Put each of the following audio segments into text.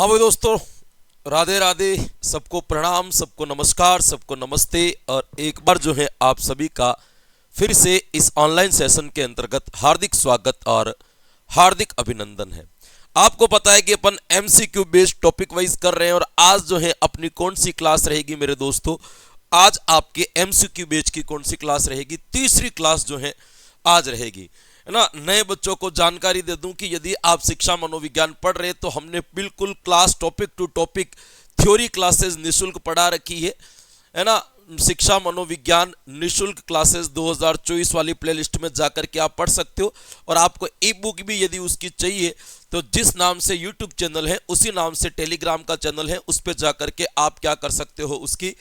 हाँ भाई दोस्तों, राधे राधे, सबको प्रणाम, सबको नमस्कार, सबको नमस्ते। और एक बार जो है आप सभी का फिर से इस ऑनलाइन सेशन के अंतर्गत हार्दिक स्वागत और हार्दिक अभिनंदन है। आपको पता है कि अपन एमसीक्यू बेस्ड टॉपिक वाइज कर रहे हैं और आज जो है अपनी कौन सी क्लास रहेगी मेरे दोस्तों, आज आपके एमसीक्यू बेस्ड की कौन सी क्लास रहेगी, तीसरी क्लास जो है आज रहेगी, है ना। नए बच्चों को जानकारी दे दूं कि यदि आप शिक्षा मनोविज्ञान पढ़ रहे तो हमने बिल्कुल class topic to topic theory classes निशुल्क पढ़ा रखी है ना। शिक्षा मनोविज्ञान निशुल्क क्लासेस 2024 वाली प्लेलिस्ट में जाकर के आप पढ़ सकते हो। और आपको ई बुक भी यदि उसकी चाहिए तो जिस नाम से यूट्यूब चैनल है उसी नाम से टेलीग्राम का चैनल है, उस पर जाकर के आप क्या कर सकते हो, उसकी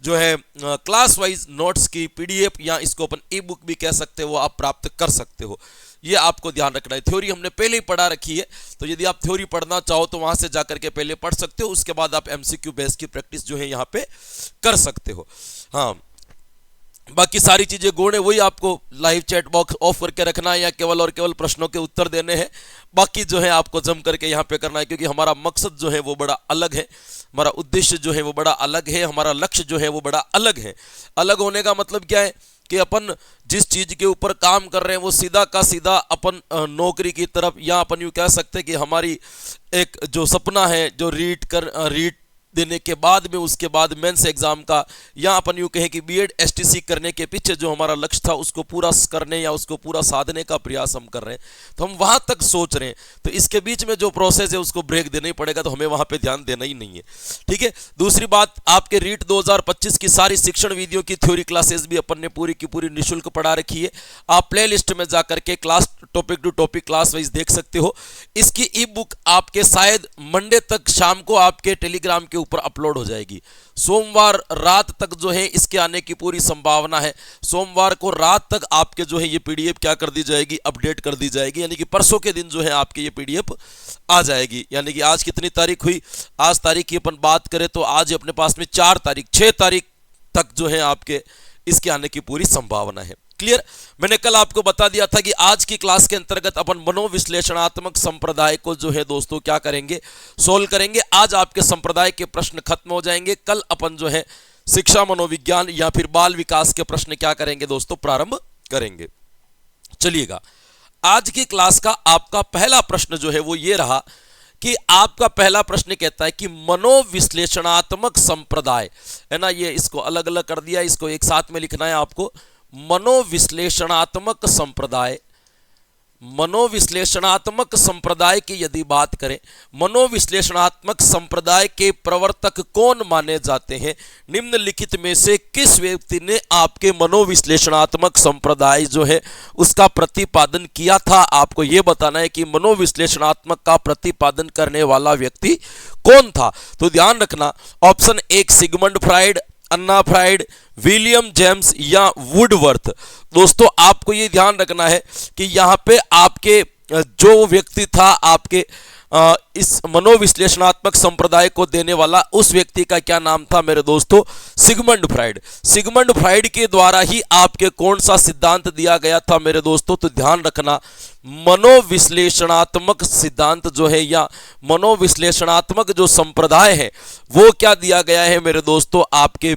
जो है क्लास वाइज नोट्स की पीडीएफ या इसको अपन ई बुक भी कह सकते हो, आप प्राप्त कर सकते हो। ये आपको ध्यान रखना है। थ्योरी हमने पहले ही पढ़ा रखी है, तो यदि आप थ्योरी पढ़ना चाहो तो वहां से जाकर के पहले पढ़ सकते हो, उसके बाद आप एमसीक्यू बेस की प्रैक्टिस जो है यहाँ पे कर सकते हो। हाँ, बाकी सारी चीजें गुण है वही, आपको लाइव चैट बॉक्स ऑफ करके रखना है या केवल और केवल प्रश्नों के उत्तर देने हैं। बाकी जो है आपको जम करके यहाँ पे करना है, क्योंकि हमारा मकसद जो है वो बड़ा अलग है, हमारा उद्देश्य जो है वो बड़ा अलग है, हमारा लक्ष्य जो है वो बड़ा अलग है। अलग होने का मतलब क्या है कि अपन जिस चीज के ऊपर काम कर रहे हैं वो सीधा का सीधा अपन नौकरी की तरफ, या अपन यूँ कह सकते हैं कि हमारी एक जो सपना है जो रीट देने के बाद में उसके बाद मेंस एग्जाम का, या अपन यूँ कहें कि बीएड एसटीसी करने के पीछे जो हमारा लक्ष्य था उसको पूरा करने या उसको पूरा साधने का प्रयास हम कर रहे हैं, तो हम वहां तक सोच रहे हैं। तो इसके बीच में जो प्रोसेस है उसको ब्रेक देना ही पड़ेगा, तो हमें वहां पे ध्यान देना ही नहीं है, ठीक है। दूसरी बात, आपके रीट 2025 की सारी शिक्षण वीडियो की थ्योरी क्लासेस भी अपन ने पूरी की पूरी निःशुल्क पढ़ा रखी है। आप प्ले लिस्ट में जाकर के class topic to topic class wise देख सकते हो। इसकी ई बुक आपके शायद मंडे तक शाम को आपके टेलीग्राम के ऊपर अपलोड हो जाएगी। सोमवार रात तक जो है इसके आने की पूरी संभावना है। सोमवार को रात तक आपके जो है ये पीडीएफ क्या कर दी जाएगी, अपडेट कर दी जाएगी, यानी कि परसों के दिन जो है आपके ये पीडीएफ आ जाएगी। यानी कि आज कितनी तारीख हुई, आज तारीख की अपन बात करें तो आज अपने पास में 4 तारीख, 6 तारीख तक जो है आपके इसके आने की पूरी संभावना है। क्लियर। मैंने कल आपको बता दिया था कि आज की क्लास के अंतर्गत अपन मनोविश्लेषणात्मक संप्रदाय को जो है दोस्तों क्या करेंगे, सोल्व करेंगे। आज आपके संप्रदाय के प्रश्न खत्म हो जाएंगे। कल अपन जो है शिक्षा मनोविज्ञान या फिर बाल विकास के प्रश्न क्या करेंगे दोस्तों, प्रारंभ करेंगे। चलिएगा, आज की क्लास का आपका पहला प्रश्न जो है वो ये रहा कि आपका पहला प्रश्न कहता है कि मनोविश्लेषणात्मक संप्रदाय, है ना, ये इसको अलग अलग कर दिया, इसको एक साथ में लिखना है आपको। मनोविश्लेषणात्मक संप्रदाय, मनोविश्लेषणात्मक संप्रदाय की यदि बात करें, मनोविश्लेषणात्मक संप्रदाय के प्रवर्तक कौन माने जाते हैं, निम्नलिखित में से किस व्यक्ति ने आपके मनोविश्लेषणात्मक संप्रदाय जो है उसका प्रतिपादन किया था। आपको यह बताना है कि मनोविश्लेषणात्मक का प्रतिपादन करने वाला व्यक्ति कौन था। तो ध्यान रखना, ऑप्शन 1 सिगमंड फ्राइड, अन्ना फ्राइड, विलियम जेम्स या वुडवर्थ। दोस्तों आपको ये ध्यान रखना है कि यहाँ पे आपके जो व्यक्ति था आपके इस मनोविश्लेषणात्मक संप्रदाय को देने वाला, उस व्यक्ति का क्या नाम था मेरे दोस्तों, सिगमंड फ्राइड। सिगमंड फ्राइड के द्वारा ही आपके कौन सा सिद्धांत दिया गया था मेरे दोस्तों, तो ध्यान रखना मनोविश्लेषणात्मक सिद्धांत जो है या मनोविश्लेषणात्मक जो संप्रदाय है वो क्या दिया गया है मेरे दोस्तों, आपके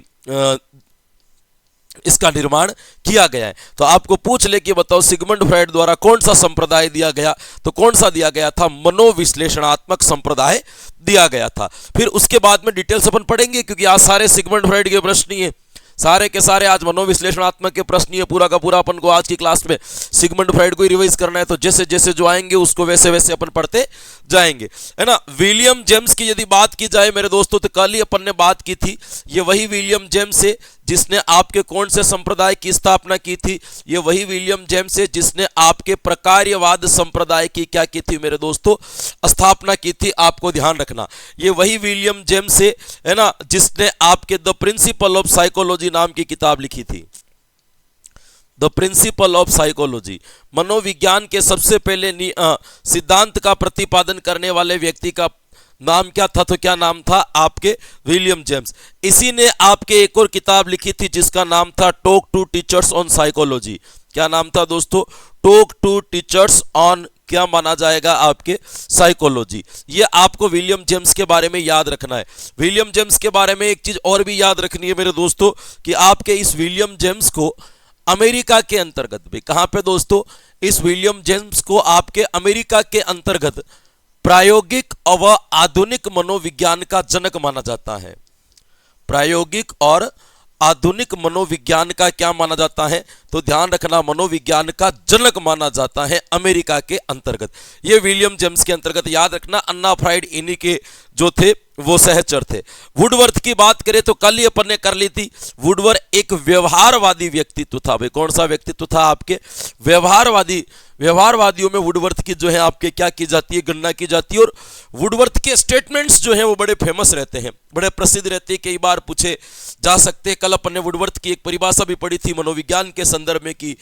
इसका निर्माण किया गया है। तो आपको पूछ ले कि बताओ सिगमंड फ्राइड द्वारा कौन सा संप्रदाय दिया गया, तो कौन सा दिया गया था, मनोविश्लेषणात्मक संप्रदाय दिया गया था। फिर उसके बाद में डिटेल्स अपन पढ़ेंगे, क्योंकि आज सारे सिगमंड फ्राइड के प्रश्न ही है, सारे के सारे आज मनोविश्लेषणात्मक के प्रश्न ही है। पूरा का पूरा अपन को आज की क्लास में सिगमंड फ्राइड को ही रिवाइज करना है, तो जैसे जैसे जो आएंगे उसको वैसे वैसे अपन पढ़ते जाएंगे, है ना। विलियम जेम्स की यदि बात की जाए मेरे दोस्तों, तो कल ही अपन ने बात की थी, ये वही विलियम जेम्स है जिसने आपके कौन से संप्रदाय की स्थापना की थी, ये वही विलियम जेम्स है जिसने आपके प्रकार्यवाद संप्रदाय की क्या की थी मेरे दोस्तों, स्थापना की थी। आपको ध्यान रखना, ये वही विलियम जेम्स है ना जिसने आपके द प्रिंसिपल ऑफ साइकोलॉजी नाम की किताब लिखी थी। द प्रिंसिपल ऑफ साइकोलॉजी, मनोविज्ञान के सबसे पहले सिद्धांत का प्रतिपादन करने वाले व्यक्ति का नाम क्या था, तो क्या नाम था आपके विलियम जेम्स। इसी ने आपके एक और किताब लिखी थी जिसका नाम था talk to teachers on psychology. क्या नाम था दोस्तों, टॉक टू टीचर्स ऑन क्या माना जाएगा? आपके साइकोलॉजी। ये आपको विलियम जेम्स के बारे में याद रखना है। विलियम जेम्स के बारे में एक चीज और भी याद रखनी है मेरे दोस्तों कि आपके इस विलियम जेम्स को अमेरिका के अंतर्गत भी, कहां पे दोस्तों, इस विलियम जेम्स को आपके अमेरिका के अंतर्गत प्रायोगिक व आधुनिक मनोविज्ञान का जनक माना जाता है। प्रायोगिक और आधुनिक मनोविज्ञान का क्या माना जाता है? तो ध्यान रखना, मनोविज्ञान का जनक माना जाता है अमेरिका के अंतर्गत। ये विलियम जेम्स के अंतर्गत याद रखना। अन्ना फ्राइड इन्हीं के जो थे वो सहचर थे। वुडवर्थ की बात करें तो कल ही अपन ने कर ली थी। वुडवर्थ एक व्यवहारवादी व्यक्तित्व था। भाई कौन सा व्यक्तित्व था? आपके व्यवहारवादी। व्यवहारवादियों में वुडवर्थ की जो है आपके क्या की जाती है? गणना की जाती है। और वुडवर्थ के स्टेटमेंट्स जो है वो बड़े फेमस रहते हैं, बड़े प्रसिद्ध रहते हैं, कई बार पूछे जा सकते हैं। कल अपन ने वुडवर्थ की एक परिभाषा भी पढ़ी थी मनोविज्ञान के संदर्भ में कि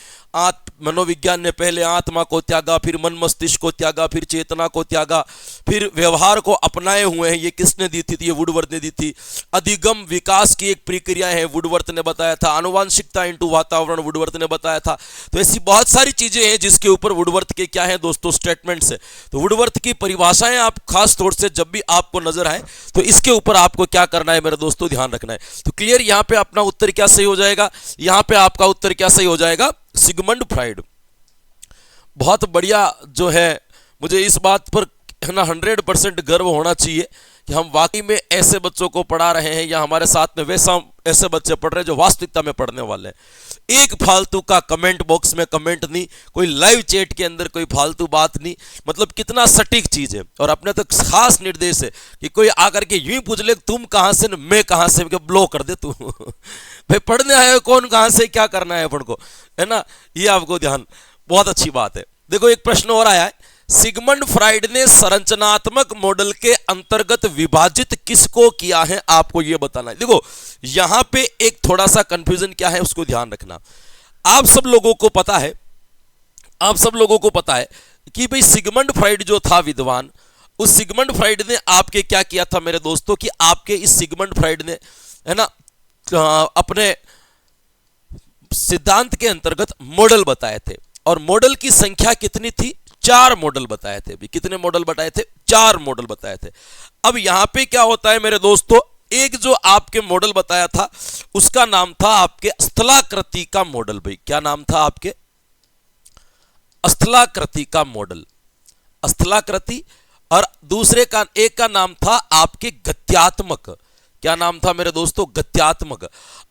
मनोविज्ञान ने पहले आत्मा को त्यागा, फिर मन मस्तिष्क को त्यागा, फिर चेतना को त्यागा, फिर व्यवहार को अपनाए हुए हैं। ये किसने दी थी? ये वुडवर्थ ने दी थी। अधिगम विकास की एक प्रक्रिया है, वुडवर्थ ने बताया था। आनुवांशिकता इनटू वातावरण वुडवर्थ ने बताया था। तो ऐसी बहुत सारी चीजें हैं जिसके ऊपर वुडवर्थ के क्या है दोस्तों? स्टेटमेंट्स है। तो वुडवर्थ की परिभाषाएं आप खास तौर से जब भी आपको नजर आए तो इसके ऊपर आपको क्या करना है मेरे दोस्तों? ध्यान रखना है। तो क्लियर, यहां पे अपना उत्तर क्या सही हो जाएगा? यहां पे आपका उत्तर क्या सही हो जाएगा? Sigmund Freud. बहुत बढ़िया जो है, मुझे इस बात पर है ना 100% गर्व होना चाहिए कि हम वाकई में ऐसे बच्चों को पढ़ा रहे हैं, या हमारे साथ में वैसा ऐसे बच्चे पढ़ रहे हैं जो वास्तविकता में पढ़ने वाले हैं। एक फालतू का कमेंट बॉक्स में कमेंट नहीं, कोई लाइव चैट के अंदर कोई फालतू बात नहीं। मतलब कितना सटीक चीज है। और अपने तो खास निर्देश है कि कोई आकर के यूं ही पूछ ले तुम कहां से, मैं कहां से, ब्लॉक कर दे तू। भाई पढ़ने आए हो, कौन कहां से, क्या करना है अपन को, है ना? ये आपको ध्यान, बहुत अच्छी बात है। देखो एक प्रश्न और आया है, सिगमंड फ्राइड ने संरचनात्मक मॉडल के अंतर्गत विभाजित किसको किया है? आपको यह बताना है। देखो यहां पे एक थोड़ा सा कंफ्यूजन क्या है उसको ध्यान रखना। आप सब लोगों को पता है, आप सब लोगों को पता है कि भाई सिगमंड फ्राइड जो था विद्वान, उस सिगमंड फ्राइड ने आपके क्या किया था मेरे दोस्तों कि आपके इस सिगमंड फ्राइड ने है ना अपने सिद्धांत के अंतर्गत मॉडल बताए थे। और मॉडल की संख्या कितनी थी? 4 मॉडल बताए थे। भी कितने मॉडल बताए थे? 4 मॉडल बताए थे। अब यहां पे क्या होता है मेरे दोस्तों, एक जो आपके मॉडल बताया था उसका नाम था आपके स्थलाकृति का मॉडल। भाई क्या नाम था आपके? स्थलाकृति का मॉडल, स्थलाकृति। और दूसरे का एक का नाम था आपके गत्यात्मक। क्या नाम था मेरे दोस्तों? गत्यात्मक।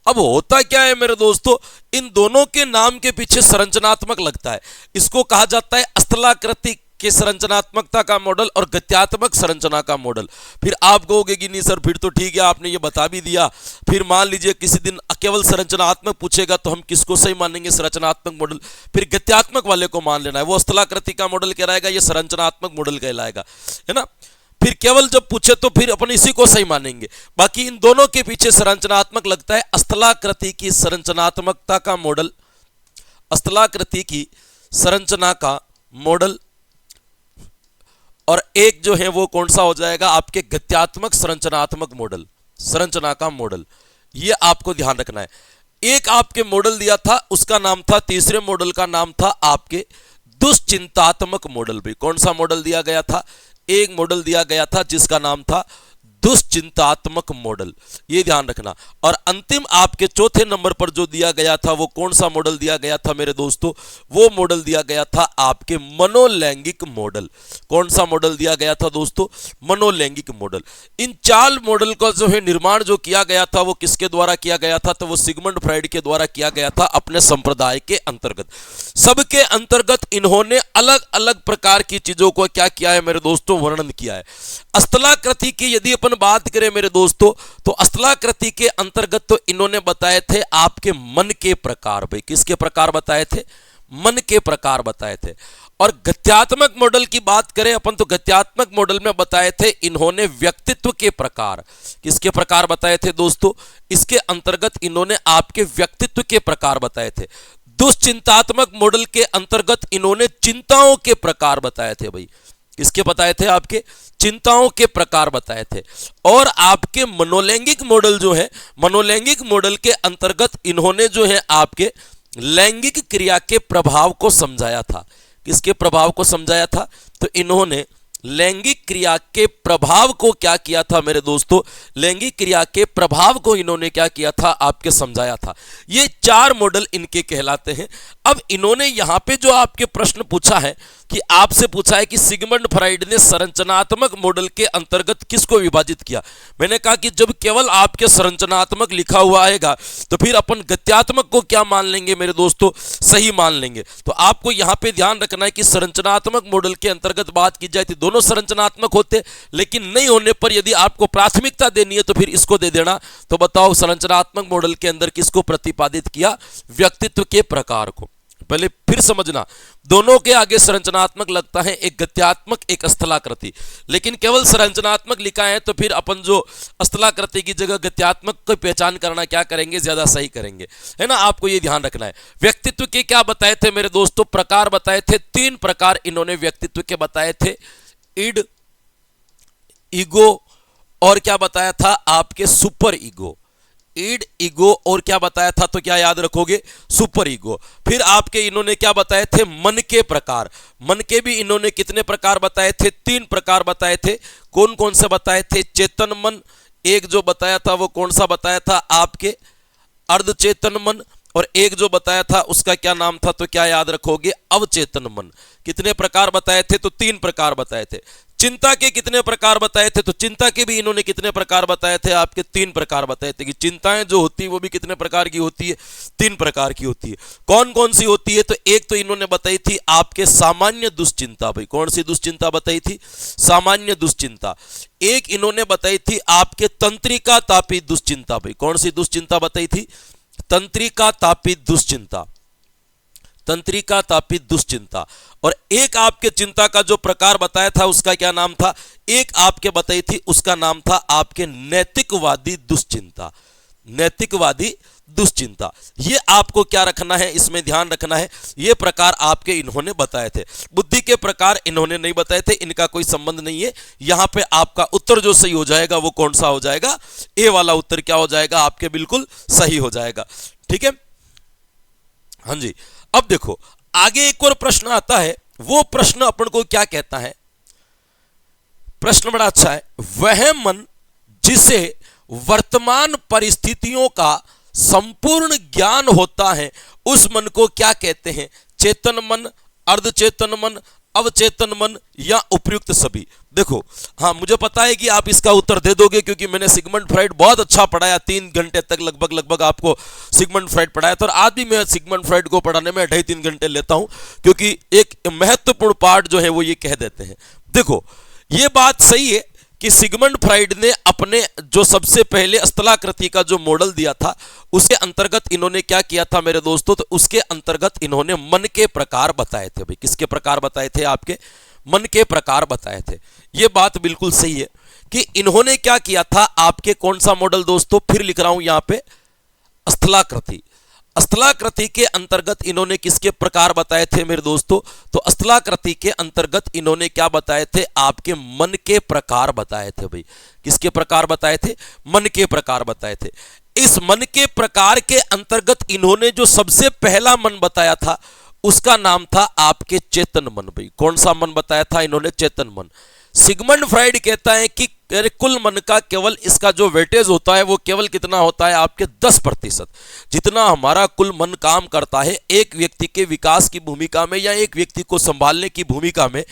अब होता क्या है मेरे दोस्तों, इन दोनों के नाम के पीछे संरचनात्मक लगता है। इसको कहा जाता है स्थलाकृति के संरचनात्मकता का मॉडल और गत्यात्मक संरचना का मॉडल। फिर आप कहोगे कि नहीं सर फिर तो ठीक है आपने ये बता भी दिया, फिर मान लीजिए किसी दिन केवल संरचनात्मक पूछेगा तो हम किसको सही मानेंगे? संरचनात्मक मॉडल। फिर गत्यात्मक वाले को मान लेना है, वो स्थलाकृति का मॉडल कहलाएगा, ये संरचनात्मक मॉडल कहलाएगा, है ना? फिर केवल जब पूछे तो फिर अपन इसी को सही मानेंगे। बाकी इन दोनों के पीछे संरचनात्मक लगता है स्थलाकृति की संरचनात्मकता का मॉडल, स्थलाकृति की संरचना का मॉडल। और एक जो है वो कौन सा हो जाएगा? आपके गत्यात्मक संरचनात्मक मॉडल, संरचना का मॉडल। ये आपको ध्यान रखना है। एक आपके मॉडल दिया था, उसका नाम था, तीसरे मॉडल का नाम था आपके दुश्चिंतात्मक मॉडल। भी कौन सा मॉडल दिया गया था? एक मॉडल दिया गया था जिसका नाम था दुश्चिंतात्मक मॉडल। ये ध्यान रखना। और अंतिम आपके चौथे नंबर पर जो दिया गया था वो कौन सा मॉडल दिया गया था मेरे दोस्तों? वो मॉडल दिया गया था आपके मनोलैंगिक मॉडल। कौन सा मॉडल दिया गया था दोस्तों? मनोलैंगिक मॉडल। इन 4 मॉडल का जो है निर्माण जो किया गया था वो किसके द्वारा किया गया था? तो वो सिगमंड फ्राइड के द्वारा किया गया था अपने संप्रदाय के अंतर्गत। सबके अंतर्गत इन्होंने अलग अलग प्रकार की चीजों को क्या किया है मेरे दोस्तों? वर्णन किया है। स्थलाकृति की यदि अपन बात करें मेरे दोस्तों तो स्थलाकृति के अंतर्गत तो इन्होंने बताए थे आपके मन के प्रकार। भाई किसके प्रकार बताए थे? मन के प्रकार बताए थे। और गत्यात्मक मॉडल की बात करें अपन तो गत्यात्मक मॉडल में बताए थे इन्होंने व्यक्तित्व के प्रकार। किसके प्रकार बताए थे दोस्तों? इसके अंतर्गत इन्होंने आपके व्यक्तित्व के प्रकार बताए थे। दुश्चिंतात्मक मॉडल के अंतर्गत इन्होंने चिंताओं के प्रकार बताए थे। भाई किसके बताए थे? आपके चिंताओं के प्रकार बताए थे। और आपके मनोलैंगिक मॉडल जो है, मनोलैंगिक मॉडल के अंतर्गत इन्होंने जो है आपके लैंगिक क्रिया के प्रभाव को समझाया था। किसके प्रभाव को समझाया था? तो इन्होंने लैंगिक क्रिया के प्रभाव को क्या किया था मेरे दोस्तों? लैंगिक क्रिया के प्रभाव को इन्होंने क्या किया था? आपके समझाया था। ये 4 मॉडल इनके कहलाते हैं। अब इन्होंने यहां पे जो आपके प्रश्न पूछा है कि आपसे पूछा है कि सिगमंड फ्राइड ने संरचनात्मक मॉडल के अंतर्गत किसको विभाजित किया। मैंने कहा कि जब केवल आपके संरचनात्मक लिखा हुआ आएगा तो फिर अपन गत्यात्मक को क्या मान लेंगे मेरे दोस्तों? सही मान लेंगे। तो आपको यहां पे ध्यान रखना है कि संरचनात्मक मॉडल के अंतर्गत बात की जाए तो दोनों संरचनात्मक होते, लेकिन नहीं होने पर यदि आपको प्राथमिकता देनी है तो फिर इसको दे देना। तो बताओ संरचनात्मक मॉडल के अंदर किसको प्रतिपादित किया? व्यक्तित्व के प्रकार को। पहले फिर समझना, दोनों के आगे संरचनात्मक लगता है, एक गत्यात्मक एक स्थलाकृति, लेकिन केवल संरचनात्मक लिखा है तो फिर अपन जो स्थलाकृति की जगह गत्यात्मक की पहचान करना क्या करेंगे? ज्यादा सही करेंगे, है ना। आपको ये ध्यान रखना है। व्यक्तित्व के क्या बताए थे मेरे दोस्तों? प्रकार बताए थे। 3 प्रकार इन्होंने व्यक्तित्व के बताए थे, इड, ईगो और क्या बताया था? आपके सुपर ईगो। ईड, ईगो और क्या बताया था? तो क्या याद रखोगे? Super ego. फिर आपके इन्होंने क्या बताए थे? मन के प्रकार। मन के भी इन्होंने कितने प्रकार बताए थे? 3 प्रकार बताए थे। कौन कौन से बताए थे? चेतन मन, एक जो बताया था वो कौन सा बताया था? आपके अर्धचेतन मन, और एक जो बताया था उसका क्या नाम था? तो क्या याद रखोगे? अवचेतन मन। कितने प्रकार बताए थे? तो 3 प्रकार बताए थे। चिंता के कितने प्रकार बताए थे? तो चिंता के भी इन्होंने कितने प्रकार बताए थे? आपके 3 प्रकार बताए थे कि चिंताएं जो होती है वो भी कितने प्रकार की होती है? 3 प्रकार की होती है। कौन कौन सी होती है? तो एक तो इन्होंने बताई थी आपके सामान्य दुश्चिंता। भाई कौन सी दुश्चिंता बताई थी? सामान्य दुश्चिंता। एक इन्होंने बताई थी आपके तंत्रिका तापित दुश्चिंता। भाई कौन सी दुश्चिंता बताई थी? तंत्रिका तापित दुश्चिंता। तंत्रिका तापित दुश्चिंता। और एक आपके चिंता का जो प्रकार बताया था उसका क्या नाम था? एक आपके बताई थी उसका नाम था आपके नैतिकवादी दुश्चिंता। नैतिकवादी दुश्चिंता। ये आपको क्या रखना है? इसमें ध्यान रखना है। ये प्रकार आपके इन्होंने बताए थे। बुद्धि के प्रकार इन्होंने नहीं बताए थे, इनका कोई संबंध नहीं है। यहां पे आपका उत्तर जो सही हो जाएगा वो कौन सा हो जाएगा? ए वाला उत्तर क्या हो जाएगा? आपके बिल्कुल सही हो जाएगा। ठीक है, हाँ जी। अब देखो आगे एक और प्रश्न आता है। वो प्रश्न अपन को क्या कहता है? प्रश्न बड़ा अच्छा है। वह मन जिसे वर्तमान परिस्थितियों का संपूर्ण ज्ञान होता है उस मन को क्या कहते हैं? चेतन मन, अर्धचेतन मन, अवचेतन मन या उपयुक्त सभी? देखो हाँ, मुझे पता है कि आप इसका उत्तर दे दोगे क्योंकि मैंने सिगमंड फ्राइड बहुत अच्छा पढ़ाया। 3 घंटे तक लगभग आपको सिगमंड फ्राइड पढ़ाया था। और आज भी मैं सिगमंड फ्राइड को पढ़ाने में 2.5-3 घंटे लेता हूं क्योंकि एक महत्वपूर्ण पार्ट जो है वो ये कह देते हैं। देखो ये बात सही है कि सिगमंड फ्राइड ने अपने जो सबसे पहले स्थलाकृति का जो मॉडल दिया था उसके अंतर्गत इन्होंने क्या किया था मेरे दोस्तों? तो उसके अंतर्गत इन्होंने मन के प्रकार बताए थे। भाई किसके प्रकार बताए थे? आपके मन के प्रकार बताए थे। ये बात बिल्कुल सही है कि इन्होंने क्या किया था? आपके कौन सा मॉडल दोस्तों? फिर लिख रहा हूं यहां पे, स्थलाकृति। स्थलाकृति के अंतर्गत इन्होंने किसके प्रकार बताए थे मेरे दोस्तों? तो स्थलाकृति के अंतर्गत इन्होंने क्या बताए थे? आपके मन के प्रकार बताए थे। भाई किसके प्रकार बताए थे? मन के प्रकार बताए थे। इस मन के प्रकार के अंतर्गत इन्होंने जो सबसे पहला मन बताया था उसका नाम था आपके चेतन मन। भाई कौन सा मन बताया था इन्होंने? चेतन मन। सिगमंड फ्राइड कहता है कि कुल मन का केवल इसका जो वेटेज होता है वो केवल कितना होता है? आपके 10%। जितना हमारा कुल मन काम करता है एक व्यक्ति के विकास की भूमिका में या एक व्यक्ति को संभालने की भूमिका में,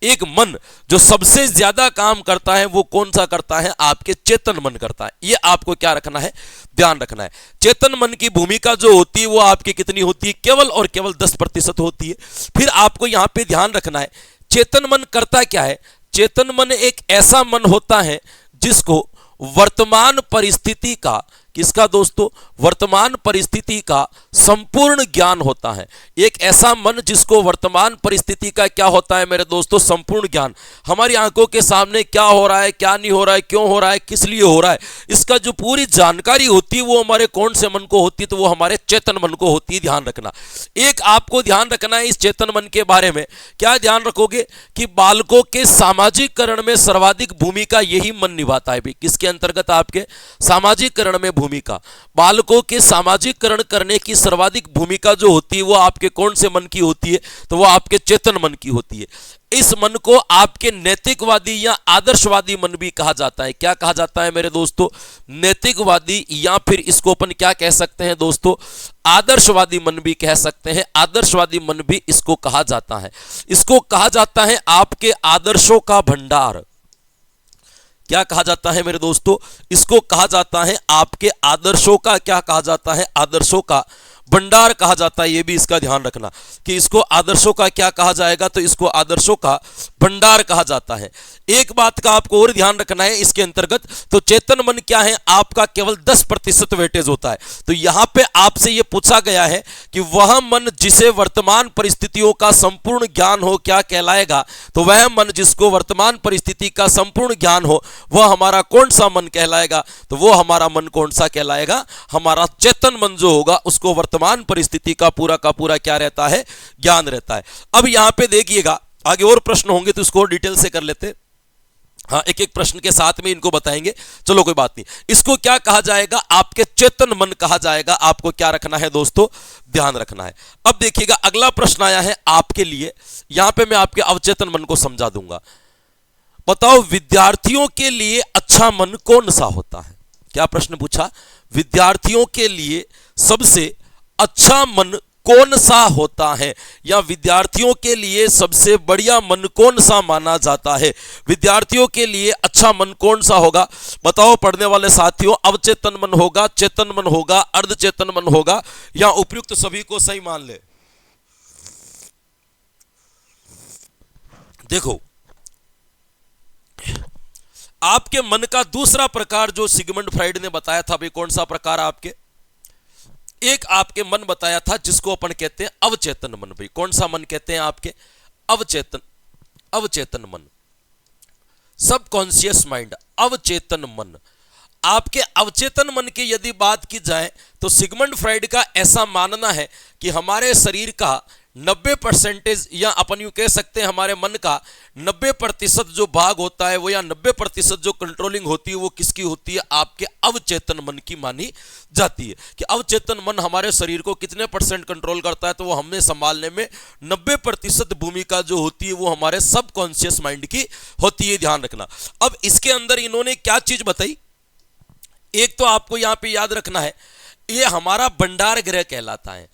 एक मन जो सबसे ज्यादा काम करता है वो कौन सा करता है? आपके चेतन मन करता है। ये आपको क्या रखना है? ध्यान रखना है। चेतन मन की भूमिका जो होती है वो आपकी कितनी होती है? केवल और केवल 10% होती है। फिर आपको यहां पे ध्यान रखना है चेतन मन करता क्या है? चेतन मन एक ऐसा मन होता है जिसको वर्तमान परिस्थिति का, किसका दोस्तों? वर्तमान परिस्थिति का संपूर्ण ज्ञान होता है। एक ऐसा मन जिसको वर्तमान परिस्थिति का क्या होता है मेरे दोस्तों? संपूर्ण ज्ञान। हमारी आंखों के सामने क्या हो रहा है, क्या नहीं हो रहा है, क्यों हो रहा है, किस लिए हो रहा है, इसका जो पूरी जानकारी होती है वो हमारे कौन से मन को होती है? तो वो हमारे चेतन मन को होती है। ध्यान रखना। एक आपको ध्यान रखना है इस चेतन मन के बारे में। क्या ध्यान रखोगे? कि बालकों के सामाजिककरण में सर्वाधिक भूमिका यही मन निभाता है। किसके अंतर्गत? आपके सामाजिककरण में भूमिका, बालकों के सामाजिकरण करने की सर्वाधिक भूमिका जो होती है वो आपके कौन से मन की होती है? तो वो आपके चेतन मन की होती है। इस मन को आपके नैतिकवादी या आदर्शवादी मन भी कहा जाता है। क्या कहा जाता है मेरे दोस्तों? नैतिकवादी, या फिर इसको अपन क्या कह सकते हैं दोस्तों? आदर्शवादी मन भी कह सकते हैं। आदर्शवादी मन भी इसको कहा जाता है। इसको कहा जाता है आपके आदर्शों का भंडार। क्या कहा जाता है मेरे दोस्तों? इसको कहा जाता है आपके आदर्शों का, क्या कहा जाता है? आदर्शों का भंडार कहा जाता है। ये भी इसका ध्यान रखना कि इसको आदर्शों का क्या कहा जाएगा? तो इसको आदर्शों का भंडार कहा जाता है। एक बात का आपको और ध्यान रखना है इसके अंतर्गत, तो चेतन मन क्या है? आपका केवल 10% वेटेज होता है। तो यहां पे आपसे यह पूछा गया है कि वह मन जिसे वर्तमान परिस्थितियों का संपूर्ण ज्ञान हो क्या कहलाएगा? तो वह मन जिसको वर्तमान परिस्थिति का संपूर्ण ज्ञान हो वह हमारा कौन सा मन कहलाएगा? तो वो हमारा मन कौन सा कहलाएगा? हमारा चेतन मन जो होगा उसको वर्तमान परिस्थिति का पूरा क्या रहता है? ज्ञान रहता है। अब यहां पे देखिएगा, आगे और प्रश्न होंगे तो इसको डिटेल से कर लेते। हाँ, एक एक प्रश्न के साथ में इनको बताएंगे। चलो कोई बात नहीं। इसको क्या कहा जाएगा? आपके चेतन मन कहा जाएगा। आपको क्या रखना है दोस्तों? ध्यान रखना है। अब देखिएगा अगला प्रश्न आया है आपके लिए। यहां पे मैं आपके अवचेतन मन को समझा दूंगा। बताओ, विद्यार्थियों के लिए अच्छा मन कौन सा होता है? क्या प्रश्न पूछा? विद्यार्थियों के लिए सबसे अच्छा मन कौन सा होता है, या विद्यार्थियों के लिए सबसे बढ़िया मन कौन सा माना जाता है? विद्यार्थियों के लिए अच्छा मन कौन सा होगा? बताओ पढ़ने वाले साथियों, अवचेतन मन होगा, चेतन मन होगा, अर्धचेतन मन होगा, या उपयुक्त सभी को सही मान ले? देखो, आपके मन का दूसरा प्रकार जो सिगमंड फ्राइड ने बताया था, भाई कौन सा प्रकार? आपके एक आपके मन बताया था जिसको अपन कहते हैं अवचेतन मन। भाई कौन सा मन कहते हैं आपके? अवचेतन मन, सबकॉन्शियस माइंड, अवचेतन मन। आपके अवचेतन मन की यदि बात की जाए तो सिगमंड फ्राइड का ऐसा मानना है कि हमारे शरीर का 90%, या अपन यूं कह सकते हैं हमारे मन का 90% जो भाग होता है वो, या 90% जो कंट्रोलिंग होती है वो किसकी होती है? आपके अवचेतन मन की मानी जाती है। कि अवचेतन मन हमारे शरीर को कितने % कंट्रोल करता है? तो वो हमें संभालने में 90% भूमिका जो होती है वो हमारे सबकॉन्शियस माइंड की होती है। ध्यान रखना। अब इसके अंदर इन्होंने क्या चीज बताई? एक तो आपको यहां पे याद रखना है, ये हमारा भंडार गृह कहलाता है।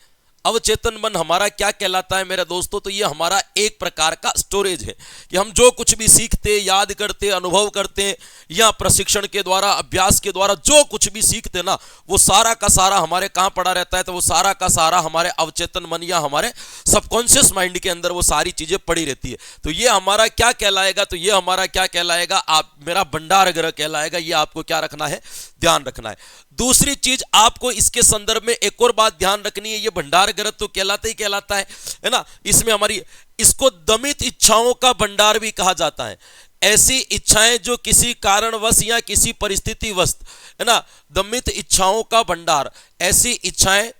अवचेतन मन हमारा क्या कहलाता है मेरे दोस्तों? तो ये हमारा एक प्रकार का स्टोरेज है कि हम जो कुछ भी सीखते, याद करते, अनुभव करते हैं, या प्रशिक्षण के द्वारा, अभ्यास के द्वारा जो कुछ भी सीखते ना, वो सारा का सारा हमारे कहां पड़ा रहता है? तो वो सारा का सारा हमारे अवचेतन मन या हमारे सबकॉन्शियस माइंड के अंदर वो सारी चीजें पड़ी रहती है। तो ये हमारा क्या कहलाएगा? तो ये हमारा क्या कहलाएगा? आप मेरा भंडार गृह कहलाएगा। ये आपको क्या रखना है? ध्यान रखना है। दूसरी चीज आपको इसके संदर्भ में एक और बात ध्यान रखनी है, ये भंडार गृह तो कहलाता ही कहलाता है ना। इसमें हमारी, इसको दमित इच्छाओं का भंडार भी कहा जाता है। ऐसी इच्छाएं जो किसी कारणवश या किसी परिस्थितिवश, है ना, दमित इच्छाओं का भंडार, ऐसी इच्छाएं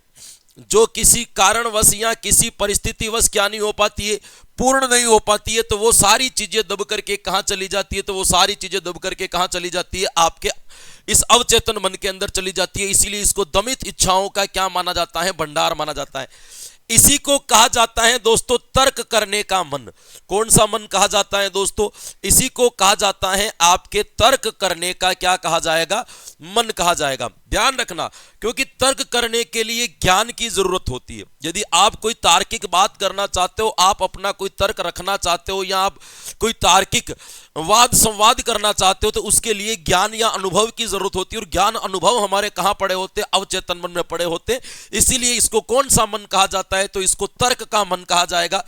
जो किसी कारणवश या किसी परिस्थितिवश क्या नहीं हो पाती है? पूर्ण नहीं हो पाती है। तो वो सारी चीजें दब करके कहां चली जाती है? तो वो सारी चीजें दब करके कहां चली जाती है? आपके इस अवचेतन मन के अंदर चली जाती है। इसीलिए इसको दमित इच्छाओं का क्या माना जाता है? भंडार माना जाता है। इसी को कहा जाता है दोस्तों तर्क करने का मन। कौन सा मन कहा जाता है दोस्तों? इसी को कहा जाता है आपके तर्क करने का क्या कहा जाएगा? मन कहा जाएगा। ध्यान रखना, क्योंकि तर्क करने के लिए ज्ञान की जरूरत होती है। यदि आप कोई तार्किक बात करना चाहते हो, आप अपना कोई तर्क रखना चाहते हो, या आप कोई तार्किक वाद संवाद करना चाहते हो, तो उसके लिए ज्ञान या अनुभव की जरूरत होती है। और ज्ञान अनुभव हमारे कहां पड़े होते? अवचेतन मन में पड़े होते। इसीलिए इसको कौन सा मन कहा जाता है? तो इसको तर्क का मन कहा जाएगा।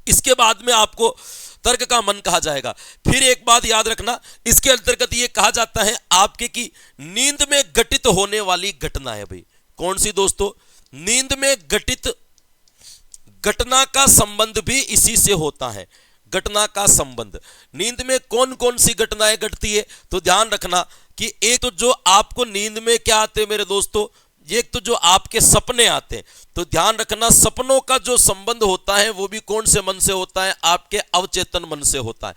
इसके बाद में आपको तर्क का मन कहा जाएगा। फिर एक बात याद रखना, इसके अंतर्गत यह कहा जाता है आपके की नींद में घटित होने वाली घटना है। भाई कौन सी दोस्तों? नींद में घटित घटना का संबंध भी इसी से होता है। घटना का संबंध, नींद में कौन कौन सी घटनाएं घटती है? तो ध्यान रखना कि एक तो जो आपको नींद में क्या आते हैं मेरे दोस्तों, एक तो जो आपके सपने आते हैं। तो ध्यान रखना, सपनों का जो संबंध होता है वो भी कौन से मन से होता है? आपके अवचेतन मन से होता है।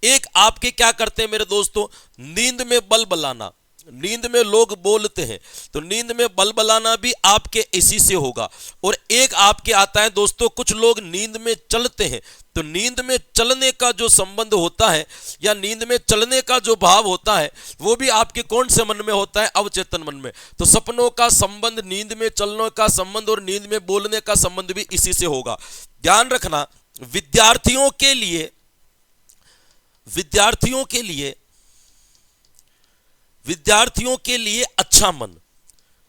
एक आपके क्या करते हैं मेरे दोस्तों? नींद में बल बलाना, नींद में लोग बोलते हैं, तो नींद में बलबलाना भी आपके इसी से होगा। और एक आपके आता है दोस्तों, कुछ लोग नींद में चलते हैं, तो नींद में चलने का जो संबंध होता है या नींद में चलने का जो भाव होता है वो भी आपके कौन से मन में होता है? अवचेतन मन में। तो सपनों का संबंध, नींद में चलने का संबंध और नींद में बोलने का संबंध भी इसी से होगा। ध्यान रखना, विद्यार्थियों के लिए अच्छा मन,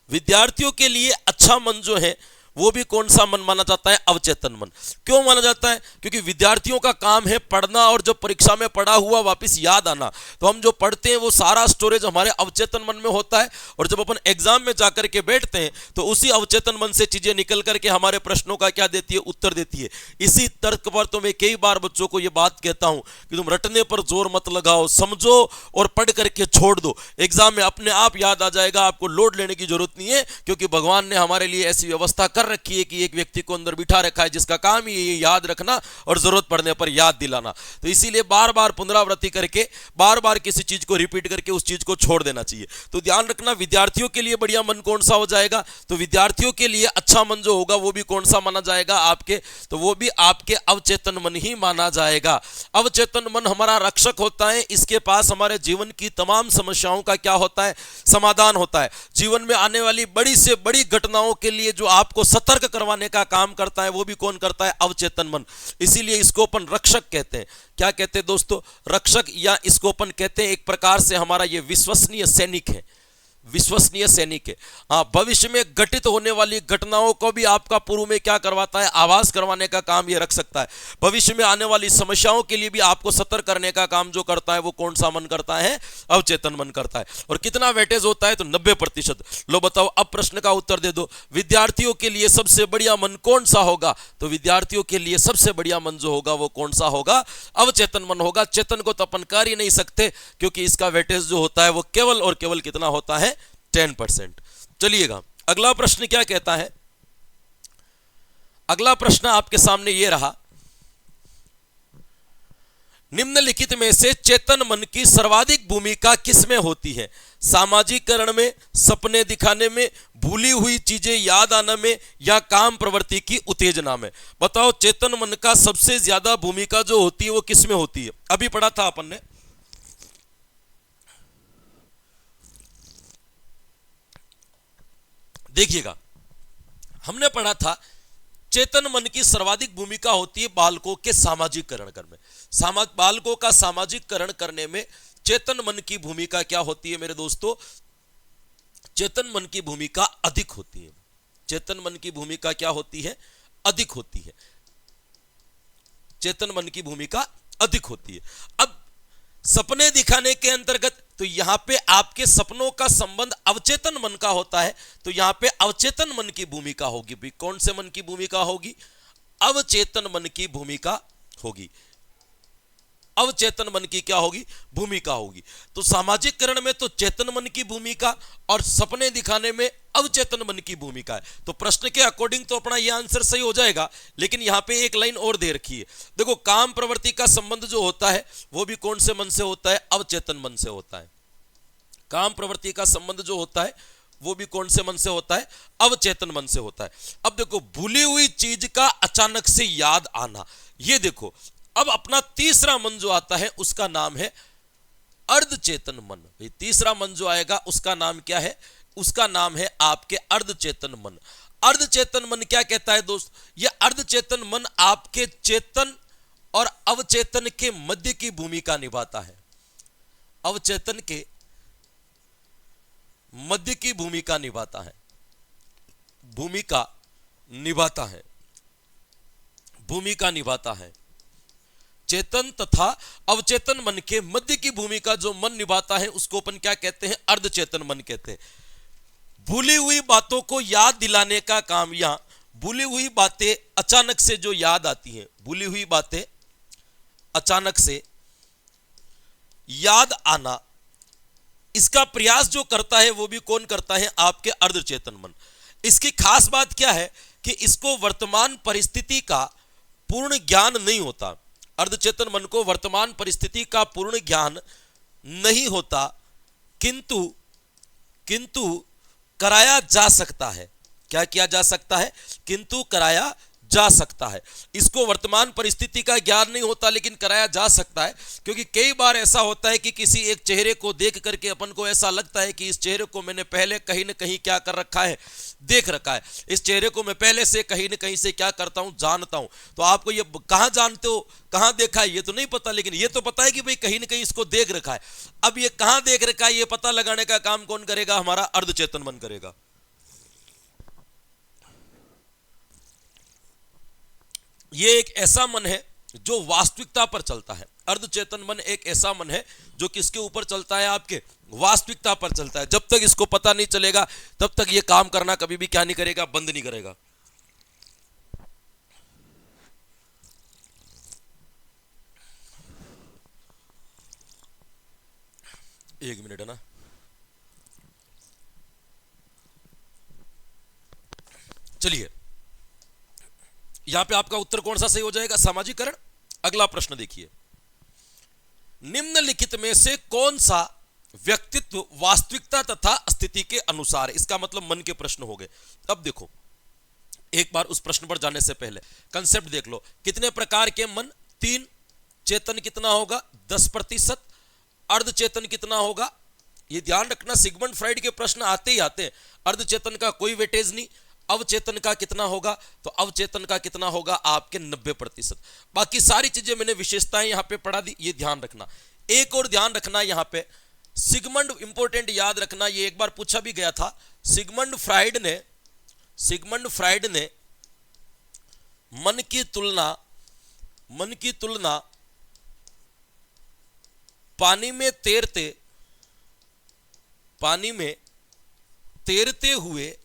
विद्यार्थियों के लिए अच्छा मन जो है वो भी कौन सा मन माना जाता है? अवचेतन मन। क्यों माना जाता है? क्योंकि विद्यार्थियों का काम है पढ़ना और जो परीक्षा में पढ़ा हुआ वापस याद आना। तो हम जो पढ़ते हैं वो सारा स्टोरेज हमारे अवचेतन मन में होता है, और जब अपन एग्जाम में जाकर के बैठते हैं तो उसी अवचेतन मन से चीजें निकल करके हमारे प्रश्नों का क्या देती है? उत्तर देती है। इसी तर्क पर तो मैं कई बार बच्चों को ये बात कहता हूं कि तुम रटने पर जोर मत लगाओ, समझो और पढ़ करके छोड़ दो, एग्जाम में अपने आप याद आ जाएगा, आपको लोड लेने की जरूरत नहीं है। क्योंकि भगवान ने हमारे लिए ऐसी व्यवस्था कर रखी है कि एक व्यक्ति को अंदर बिठा रखा है जिसका काम ही ये याद रखना और जरूरत पड़ने पर याद दिलाना। तो इसीलिए बार बार पुनरावृत्ति करके, बार बार किसी चीज को रिपीट करके उस चीज को छोड़ देना चाहिए। तो ध्यान रखना, विद्यार्थियों के लिए बढ़िया मन कौन सा हो जाएगा? तो विद्यार्थियों के लिए अच्छा मन जो होगा वो भी कौन सा माना जाएगा आपके? तो वो भी आपके अवचेतन मन ही माना जाएगा। अवचेतन मन हमारा रक्षक होता है, इसके पास हमारे जीवन की तमाम समस्याओं का क्या होता है? समाधान होता है। जीवन में आने वाली बड़ी से बड़ी घटनाओं के लिए जो आपको सतर्क करवाने का काम करता है वो भी कौन करता है? अवचेतन मन। इसीलिए इसको अपन रक्षक कहते हैं। क्या कहते हैं दोस्तों? रक्षक, या इसको अपन कहते हैं एक प्रकार से हमारा ये विश्वसनीय सैनिक है, विश्वसनीय सैनिक है। हाँ, भविष्य में घटित होने वाली घटनाओं को भी आपका पूर्व में क्या करवाता है? आभास करवाने का काम ये रख सकता है। भविष्य में आने वाली समस्याओं के लिए भी आपको सतर्क करने का काम जो करता है वो कौन सा मन करता है? अवचेतन मन करता है। और कितना वेटेज होता है? तो 90%। लो बताओ, अब प्रश्न का उत्तर दे दो, विद्यार्थियों के लिए सबसे बढ़िया मन कौन सा होगा? तो विद्यार्थियों के लिए सबसे बढ़िया मन जो होगा वो कौन सा होगा? अवचेतन मन होगा। चेतन को तो अपन कर ही नहीं सकते, क्योंकि इसका वेटेज जो होता है वो केवल और केवल कितना होता है? 10%। चलिएगा, अगला प्रश्न क्या कहता है? अगला प्रश्न आपके सामने ये रहा, निम्नलिखित में से चेतन मन की सर्वाधिक भूमिका किसमें होती है? सामाजिकरण में, सपने दिखाने में, भूली हुई चीजें याद आने में, या काम प्रवृत्ति की उत्तेजना में? बताओ, चेतन मन का सबसे ज्यादा भूमिका जो होती है वो किसमें होती है? अभी पढ़ा था अपन ने, देखिए हमने पढ़ा था चेतन मन की सर्वाधिक भूमिका होती है बालकों के सामाजिकरण करने में। बालकों का सामाजिकरण करने में चेतन मन की भूमिका क्या होती है मेरे दोस्तों? चेतन मन की भूमिका अधिक होती है। चेतन मन की भूमिका क्या होती है? अधिक होती है। चेतन मन की भूमिका अधिक होती है। अब सपने दिखाने के अंतर्गत तो यहां पे आपके सपनों का संबंध अवचेतन मन का होता है, तो यहां पे अवचेतन मन की भूमिका होगी। भी कौन से मन की भूमिका होगी? अवचेतन मन की भूमिका होगी। अवचेतन मन की क्या होगी? भूमिका होगी। तो सामाजिकरण में तो चेतन मन की भूमिका और सपने दिखाने में अवचेतन मन की भूमिका है। तो प्रश्न के अकॉर्डिंग तो अपना यह आंसर सही हो जाएगा, लेकिन यहां पे एक लाइन और दे रखी है। देखो, काम प्रवृत्ति का संबंध जो होता है वो भी कौन से मन से होता है? अवचेतन मन से होता है। काम प्रवृत्ति का संबंध जो होता है वो भी कौन से मन से होता है? अवचेतन मन से होता है। अब देखो, भूली हुई चीज का अचानक से याद आना, ये देखो। अब अपना तीसरा मन जो आता है उसका नाम है अर्धचेतन मन। तीसरा मन जो आएगा उसका नाम क्या है? उसका नाम है आपके अर्धचेतन मन। अर्धचेतन मन क्या कहता है दोस्त? यह अर्धचेतन मन आपके चेतन और अवचेतन के मध्य की भूमिका निभाता है। अवचेतन के मध्य की भूमिका निभाता है। भूमिका निभाता है। चेतन तथा अवचेतन मन के मध्य की भूमिका जो मन निभाता है उसको अपन क्या कहते हैं? अर्धचेतन मन कहते हैं। भूली हुई बातों को याद दिलाने का काम, यहां भूली हुई बातें अचानक से जो याद आती हैं, भूली हुई बातें अचानक से याद आना, इसका प्रयास जो करता है वो भी कौन करता है? आपके अर्धचेतन मन। इसकी खास बात क्या है कि इसको वर्तमान परिस्थिति का पूर्ण ज्ञान नहीं होता। अर्धचेतन मन को वर्तमान परिस्थिति का पूर्ण ज्ञान नहीं होता, किंतु किंतु कराया जा सकता है। क्या किया जा सकता है? किंतु कराया जा सकता है। इसको वर्तमान परिस्थिति का ज्ञान नहीं होता लेकिन कराया जा सकता है, क्योंकि कई बार ऐसा होता है कि किसी एक चेहरे को देख करके अपन को ऐसा लगता है कि इस चेहरे को मैंने पहले कहीं न कहीं क्या कर रखा है, देख रखा है। इस चेहरे को मैं पहले से कहीं न कहीं से क्या करता हूं, जानता हूं। तो आपको ये कहां जानते हो, कहां देखा है, ये तो नहीं पता, लेकिन ये तो पता है कि भाई कहीं न कहीं इसको देख रखा है। अब ये कहां देख रखा है, ये पता लगाने का काम कौन करेगा? हमारा अर्धचेतन मन करेगा। ये एक ऐसा मन है जो वास्तविकता पर चलता है। अर्धचेतन मन एक ऐसा मन है जो किसके ऊपर चलता है? आपके वास्तविकता पर चलता है। जब तक इसको पता नहीं चलेगा तब तक ये काम करना कभी भी क्या नहीं करेगा, बंद नहीं करेगा। एक मिनट है ना। चलिए, यहां पे आपका उत्तर कौन सा सही हो जाएगा? सामाजिकरण। अगला प्रश्न देखिए, निम्नलिखित में से कौन सा व्यक्तित्व वास्तविकता तथा स्थिति के अनुसार? इसका मतलब मन के प्रश्न हो गए। अब देखो, एक बार उस प्रश्न पर जाने से पहले कंसेप्ट देख लो। कितने प्रकार के मन? 3। चेतन कितना होगा? 10%। अर्धचेतन कितना होगा? ये ध्यान रखना, सिगमंड फ्राइड के प्रश्न आते ही आते हैं। अर्धचेतन का कोई वेटेज नहीं। अवचेतन का कितना होगा? तो अवचेतन का कितना होगा? आपके 90%। बाकी सारी चीजें मैंने विशेषताएं यहां पे पढ़ा दी, ये ध्यान रखना। एक और ध्यान रखना यहां पे, सिगमंड इंपोर्टेंट याद रखना, ये एक बार पूछा भी गया था। सिगमंड फ्राइड ने मन की तुलना पानी में तैरते हुए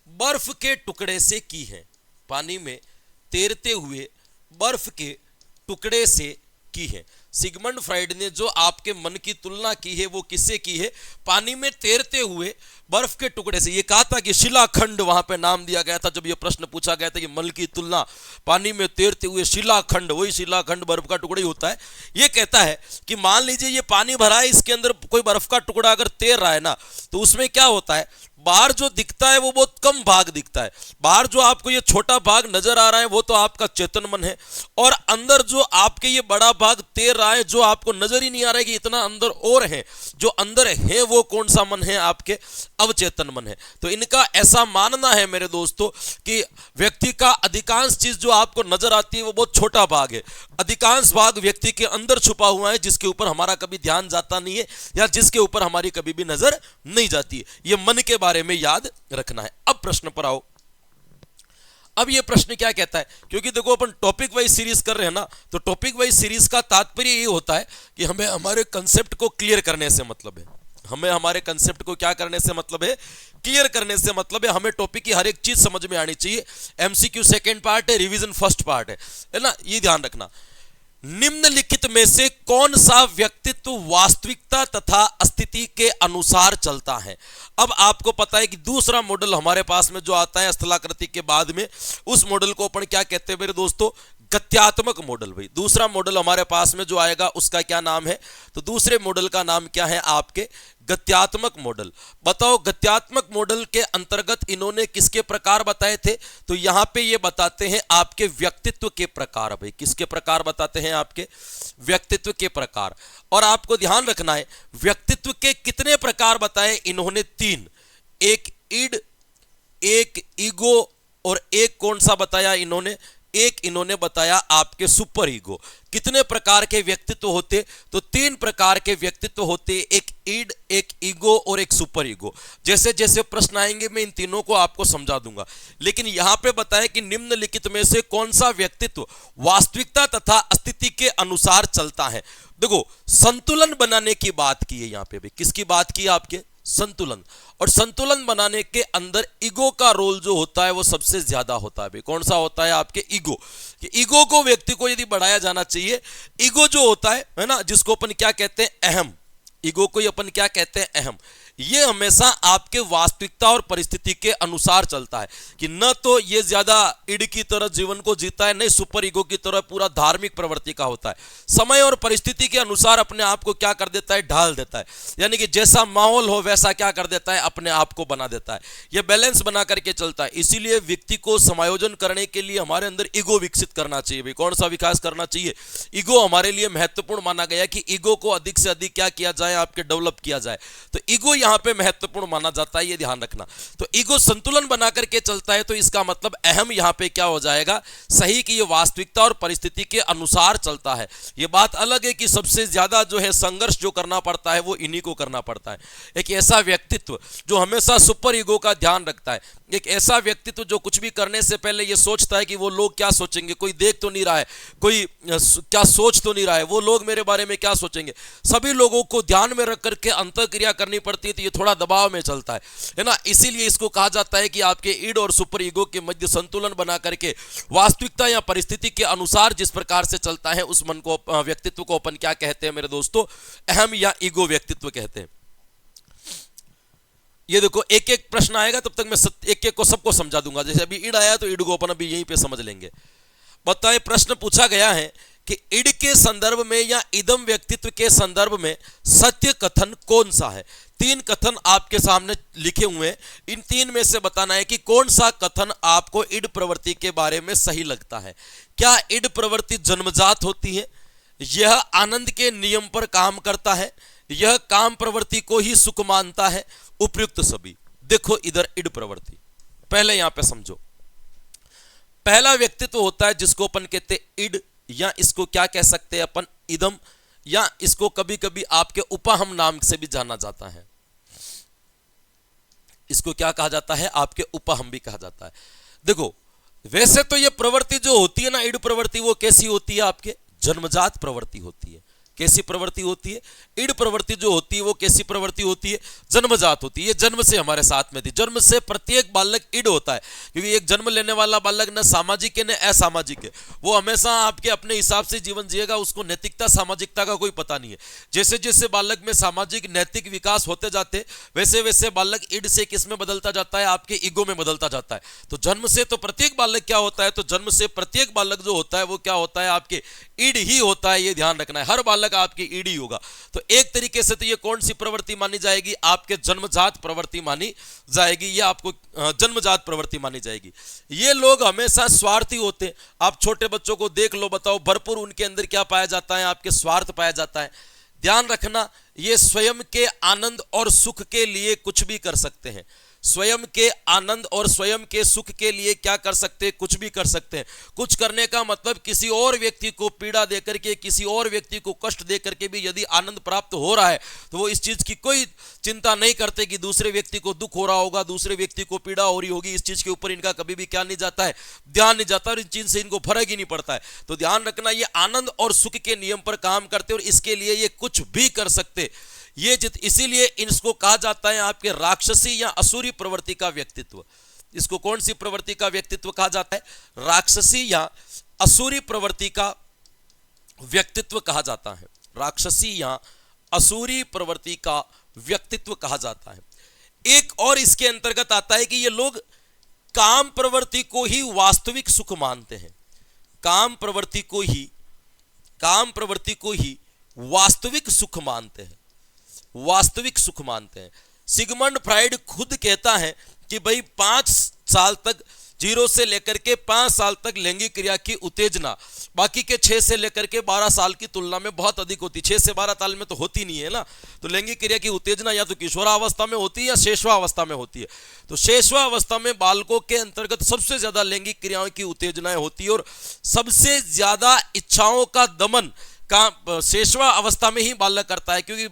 बर्फ के टुकड़े से की है। पानी में तैरते हुए बर्फ के टुकड़े से की है। सिगमंड फ्राइड ने जो आपके मन की तुलना की है वो किससे की है? पानी में तैरते हुए बर्फ के टुकड़े से। ये कहा था कि शिलाखंड वहां पे नाम दिया गया था जब ये प्रश्न पूछा गया था कि मन की तुलना पानी में तैरते हुए शिलाखंड, वही शिलाखंड बर्फ का टुकड़ा ही होता है। ये कहता है कि मान लीजिए ये पानी भरा है, इसके अंदर कोई बर्फ का टुकड़ा अगर तैर रहा है ना, तो उसमें क्या होता है? बाहर जो दिखता है वो बहुत कम भाग दिखता है। बाहर जो आपको ये छोटा भाग नजर आ रहा है वो तो आपका चेतन मन है, और अंदर जो आपके ये बड़ा भाग तैर रहा है, जो आपको नजर ही नहीं आ रहा है कि इतना अंदर और है, जो अंदर है वो कौन सा मन है? आपके अवचेतन मन है। तो इनका ऐसा मानना है मेरे दोस्तों कि व्यक्ति का अधिकांश चीज जो आपको नजर आती है वो बहुत छोटा भाग है। अधिकांश भाग व्यक्ति के अंदर छुपा हुआ है, जिसके ऊपर हमारा कभी ध्यान जाता नहीं है या जिसके ऊपर हमारी कभी भी नजर नहीं जाती है। ये मन के बारे में याद रखना है। अब प्रश्न पर आओ। अब ये प्रश्न क्या कहता है? क्योंकि देखो अपन टॉपिक वाइज सीरीज कर रहे हैं ना, तो टॉपिक वाइज सीरीज का तात्पर्य ये होता है कि हमें हमारे कंसेप्ट को क्लियर करने से मतलब है। हमें हमारे कंसेप्ट को क्या करने से मतलब है? क्लियर करने से मतलब है। हमें टॉपिक की हर एक चीज समझ में आनी चाहिए। एमसीक्यू सेकंड पार्ट है, रिवीजन फर्स्ट पार्ट है ना, ये ध्यान रखना। निम्नलिखित में से कौन सा व्यक्तित्व वास्तविकता तथा स्थिति के अनुसार चलता है? अब आपको पता है कि दूसरा मॉडल हमारे पास में जो आता है स्थलाकृति के बाद में, उस मॉडल को अपन क्या कहते हैं मेरे दोस्तों? गत्यात्मक मॉडल। भाई दूसरा मॉडल हमारे पास में जो आएगा उसका क्या नाम है? तो दूसरे मॉडल का नाम क्या है? आपके गत्यात्मक मॉडल। बताओ, गत्यात्मक मॉडल के अंतर्गत इन्होंने किसके प्रकार बताए थे? तो यहां पे ये बताते हैं आपके व्यक्तित्व के प्रकार। भाई किसके प्रकार बताते हैं? आपके व्यक्तित्व के प्रकार। और आपको ध्यान रखना है, व्यक्तित्व के कितने प्रकार बताए इन्होंने? 3। एक ईड, एक ईगो, और एक कौन सा बताया इन्होंने? एक इन्होंने बताया आपके सुपर ईगो। कितने प्रकार के व्यक्तित्व होते? तो 3 प्रकार के व्यक्तित्व होते, एक ईड, एक ईगो और एक सुपर ईगो। जैसे जैसे प्रश्न आएंगे मैं इन तीनों को आपको समझा दूंगा, लेकिन यहां पे बताया कि निम्नलिखित में से कौन सा व्यक्तित्व वास्तविकता तथा स्थिति के अनुसार चलता है। देखो, संतुलन बनाने की बात की है यहां पे। भी किसकी बात की? आपके संतुलन। और संतुलन बनाने के अंदर ईगो का रोल जो होता है वो सबसे ज्यादा होता है। कौन सा होता है? आपके ईगो। कि ईगो को व्यक्ति को यदि बढ़ाया जाना चाहिए, ईगो जो होता है ना, जिसको अपन क्या कहते हैं? अहम। ईगो को ही अपन क्या कहते हैं, अहम। ये हमेशा आपके वास्तविकता और परिस्थिति के अनुसार चलता है कि न तो ये ज्यादा ईड की तरह जीवन को जीता है, नहीं सुपर ईगो की तरह पूरा धार्मिक प्रवृत्ति का होता है। समय और परिस्थिति के अनुसार अपने आप को क्या कर देता है, ढाल देता है। यानी कि जैसा माहौल हो वैसा क्या कर देता है, अपने आप को बना देता है। यह बैलेंस बना करके चलता है। इसीलिए व्यक्ति को समायोजन करने के लिए हमारे अंदर ईगो विकसित करना चाहिए। भाई कौन सा विकास करना चाहिए, ईगो हमारे लिए महत्वपूर्ण माना गया कि ईगो को अधिक से अधिक क्या किया जाए, आपके डेवलप किया जाए। तो ईगो यहां पे महत्वपूर्ण माना जाता है, ये ध्यान रखना। तो ईगो संतुलन बना करके चलता है, तो इसका मतलब अहम यहां पे क्या हो जाएगा, सही कि ये वास्तविकता और परिस्थिति के अनुसार चलता है। ये बात अलग है कि सबसे ज्यादा जो है संघर्ष जो करना पड़ता है वो इन्हीं को करना पड़ता है। एक ऐसा व्यक्तित्व जो हमेशा सुपर ईगो का ध्यान रखता है, एक ऐसा व्यक्तित्व जो कुछ भी करने से पहले ये सोचता है कि वो लोग क्या सोचेंगे, कोई देख तो नहीं रहा है, कोई क्या सोच तो नहीं रहा है, वो लोग मेरे बारे में क्या सोचेंगे। सभी लोगों को ध्यान में रख करके अंतःक्रिया करनी पड़ती है, तो ये थोड़ा दबाव में चलता है ना। इसीलिए इसको कहा जाता है कि आपके ईड और सुपर ईगो के मध्य संतुलन बना करके वास्तविकता या परिस्थिति के अनुसार जिस प्रकार से चलता है उस मन को, व्यक्तित्व को अपन क्या कहते हैं मेरे दोस्तों, अहम या ईगो व्यक्तित्व कहते हैं। ये देखो एक एक प्रश्न आएगा, तब तक मैं एक एक को सबको समझा दूंगा। जैसे अभी ईड आया तो ईड को अपन अभी यहीं पे समझ लेंगे। बताएं, प्रश्न पूछा गया है कि ईड के संदर्भ में या इदम व्यक्तित्व के संदर्भ में सत्य कथन कौन सा है। तीन कथन आपके सामने लिखे हुए हैं, इन तीन में से बताना है कि कौन सा कथन आपको ईड प्रवृत्ति के बारे में सही लगता है। क्या ईड प्रवृत्ति जन्मजात होती है, यह आनंद के नियम पर काम करता है, यह काम प्रवृत्ति को ही सुख मानता है, उपयुक्त सभी। देखो इधर ईड प्रवृत्ति, पहले यहां पे समझो। पहला व्यक्तित्व होता है जिसको अपन कहते हैं ईड, या इसको क्या कह सकते हैं अपन, इदम, या इसको कभी कभी आपके उपाहम नाम से भी जाना जाता है। इसको क्या कहा जाता है, आपके उपाहम भी कहा जाता है। देखो वैसे तो ये प्रवृत्ति जो होती है ना, ईड प्रवृत्ति, वो कैसी होती है, आपके जन्मजात प्रवृत्ति होती है। कैसी प्रवृत्ति होती है, ईड प्रवृत्ति जो होती है वो कैसी प्रवृत्ति होती है, जन्मजात होती है। ये जन्म से हमारे साथ में थी, जन्म से प्रत्येक बालक ईड होता है, क्योंकि एक जन्म लेने वाला बालक न सामाजिक है न असामाजिक है। वो हमेशा आपके अपने हिसाब से जीवन जिएगा, उसको नैतिकता सामाजिकता का कोई पता नहीं है। जैसे जैसे बालक में सामाजिक नैतिक विकास होते जाते वैसे वैसे बालक ईड से किस में बदलता जाता है, आपके ईगो में बदलता जाता है। तो जन्म से तो प्रत्येक बालक क्या होता है, तो जन्म से प्रत्येक बालक जो होता है वो क्या होता है, आपके ईड ही होता है। ये ध्यान रखना है, हर बालक आपकी ईडी होगा। तो एक तरीके से तो ये कौन सी प्रवृत्ति मानी जाएगी, आपके जन्मजात प्रवृत्ति मानी जाएगी, ये आपको जन्मजात प्रवृत्ति मानी जाएगी। ये लोग हमेशा स्वार्थी होते हैं। आप छोटे बच्चों को देख लो, बताओ, भरपूर उनके अंदर क्या पाया जाता है, आपके स्वार्थ पाया जाता है। ध्यान रखना, ये स्वयं के आनंद और सुख के लिए कुछ भी कर सकते हैं। स्वयं के आनंद और स्वयं के सुख के लिए क्या कर सकते हैं, कुछ भी कर सकते हैं। कुछ करने का मतलब किसी और व्यक्ति को पीड़ा देकर के, किसी और व्यक्ति को कष्ट देकर के भी यदि आनंद प्राप्त हो रहा है तो वो इस चीज की कोई चिंता नहीं करते कि दूसरे व्यक्ति को दुख हो रहा होगा, दूसरे व्यक्ति को पीड़ा हो रही होगी। इस चीज के ऊपर इनका कभी भी क्या नहीं जाता है, ध्यान नहीं जाता, और इस चीज से इनको फर्क ही नहीं पड़ता है। तो ध्यान रखना, ये आनंद और सुख के नियम पर काम करते और इसके लिए ये कुछ भी कर सकते। ये इसीलिए इसको कहा जाता है आपके राक्षसी या असुरी प्रवृत्ति का व्यक्तित्व। इसको कौन सी प्रवृत्ति का व्यक्तित्व कहा जाता है, राक्षसी या असुरी प्रवृत्ति का व्यक्तित्व कहा जाता है। राक्षसी या असुरी प्रवृत्ति का व्यक्तित्व कहा जाता है। एक और इसके अंतर्गत आता है कि ये लोग काम प्रवृत्ति को ही वास्तविक सुख मानते हैं। काम प्रवृत्ति को ही वास्तविक सुख मानते हैं, वास्तविक सुख मानते हैं। सिगमंड फ्राइड खुद कहता है कि भाई 5 साल तक, 0 से लेकर के 5 साल तक लैंगिक क्रिया की उत्तेजना बाकी के 6 से लेकर के 12 साल की तुलना में बहुत अधिक होती। 6 से 12 साल में तो होती नहीं है ना। तो लैंगिक क्रिया की उत्तेजना या तो किशोरावस्था में होती है या शेषवावस्था में होती है। तो शेषवावस्था में बालकों के अंतर्गत सबसे ज्यादा लैंगिक क्रियाओं की उत्तेजनाएं होती है और सबसे ज्यादा इच्छाओं का दमन का शेषवा अवस्था में ही बालक करता है, क्योंकि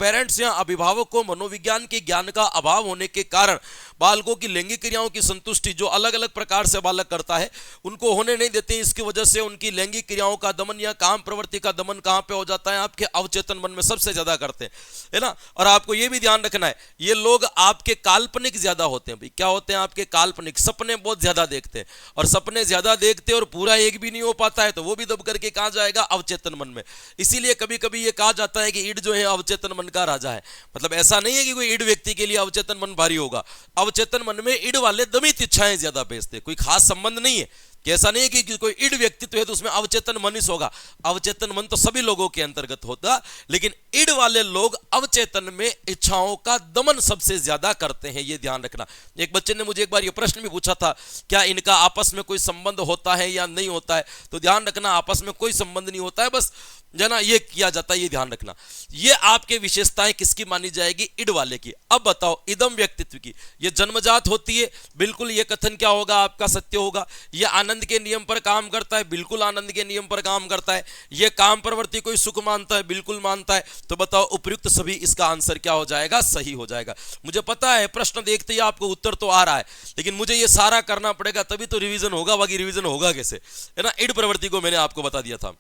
पेरेंट्स या अभिभावक को मनोविज्ञान के ज्ञान का अभाव होने के कारण बालकों की लैंगिक क्रियाओं की संतुष्टि जो अलग अलग प्रकार से बालक करता है उनको होने नहीं देते। इसकी वजह से उनकी लैंगिक क्रियाओं का दमन या काम प्रवृत्ति का दमन कहां पे हो जाता है, आपके अवचेतन मन में सबसे ज्यादा करते हैं, है ना। और आपको यह भी ध्यान रखना है, ये लोग आपके काल्पनिक ज्यादा होते हैं। भाई क्या होते हैं, आपके काल्पनिक, सपने बहुत ज्यादा देखते हैं, और सपने ज्यादा देखते और पूरा एक भी नहीं हो पाता है तो वो भी दब करके कहां जाएगा, अवचेतन मन में। इसीलिए कभी कभी ये कहा जाता है कि ईड जो है अवचेतन मन मन का राजा है। मतलब ऐसा नहीं है कि कोई ईड व्यक्ति के लिए अवचेतन मन भारी होगा, अवचेतन मन में ईड वाले दमित इच्छाएं ज्यादा बेचते, कोई खास संबंध नहीं है कि ऐसा नहीं है कि कोई ईड व्यक्तित्व है तो उसमें अवचेतन मन ही होगा। अवचेतन मन तो सभी लोगों के अंतर्गत होता, लेकिन ईड वाले लोग अवचेतन में इच्छाओं का दमन सबसे ज्यादा करते हैं, ये ध्यान रखना। एक बच्चे ने मुझे एक बार ये प्रश्न भी पूछा था, क्या इनका आपस में कोई संबंध होता है या नहीं होता है, तो ध्यान रखना आपस में कोई संबंध नहीं होता है, बस जना ये किया जाता है, ये ध्यान रखना। ये आपके विशेषताएं किसकी मानी जाएगी? ईड वाले की। अब बताओ इदम व्यक्तित्व की, ये जन्मजात होती है, बिल्कुल ये कथन क्या होगा आपका सत्य होगा। ये आनंद के नियम पर काम करता है, बिल्कुल आनंद के नियम पर काम करता है। ये काम प्रवृत्ति कोई सुख मानता है, बिल्कुल मानता है। तो बताओ उपयुक्त सभी, इसका आंसर क्या हो जाएगा? सही हो जाएगा। मुझे पता है प्रश्न देखते ही आपको उत्तर तो आ रहा है, लेकिन मुझे ये सारा करना पड़ेगा तभी तो रिवीजन होगा, बाकी रिवीजन होगा कैसे, है ना। ईड प्रवृत्ति को मैंने आपको बता दिया था।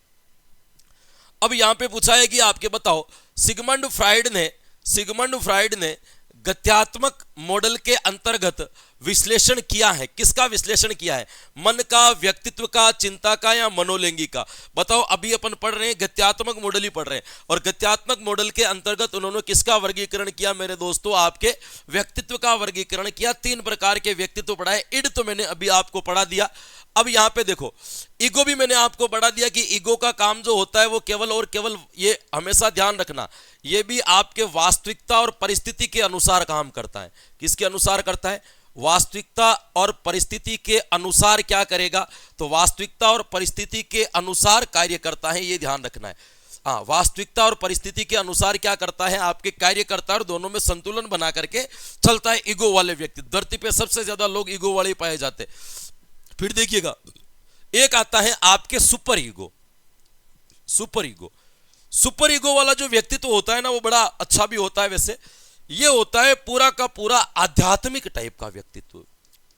अब यहां पे पूछा है कि आपके बताओ सिगमंड फ्राइड ने गत्यात्मक मॉडल के अंतर्गत विश्लेषण किया है। किसका विश्लेषण किया है? मन का, व्यक्तित्व का, चिंता का या मनोलैंगी का? बताओ। अभी अपन पढ़ रहे हैं गत्यात्मक मॉडल ही पढ़ रहे हैं, और गत्यात्मक मॉडल के अंतर्गत उन्होंने किसका वर्गीकरण किया मेरे दोस्तों? आपके व्यक्तित्व का वर्गीकरण किया। 3 प्रकार के व्यक्तित्व पढ़ाए। ईड तो मैंने अभी आपको पढ़ा दिया। अब यहां पे देखो ईगो भी मैंने आपको बढ़ा दिया कि ईगो का काम जो होता है वो केवल और केवल, ये हमेशा ध्यान रखना, ये भी आपके वास्तविकता और परिस्थिति के अनुसार काम करता है। किसके अनुसार करता है? वास्तविकता और परिस्थिति के अनुसार क्या करेगा? तो वास्तविकता और परिस्थिति के अनुसार कार्य करता है, ये ध्यान रखना है। हाँ, वास्तविकता और परिस्थिति के अनुसार क्या करता है? आपके कार्य करता है और दोनों में संतुलन बना करके चलता है। ईगो वाले व्यक्ति, धरती पे सबसे ज्यादा लोग ईगो वाले पाए जाते। फिर देखिएगा एक आता है आपके सुपर ईगो। सुपर ईगो वाला जो व्यक्तित्व होता है ना, वो बड़ा अच्छा भी होता है वैसे। ये होता है पूरा का पूरा आध्यात्मिक टाइप का व्यक्तित्व,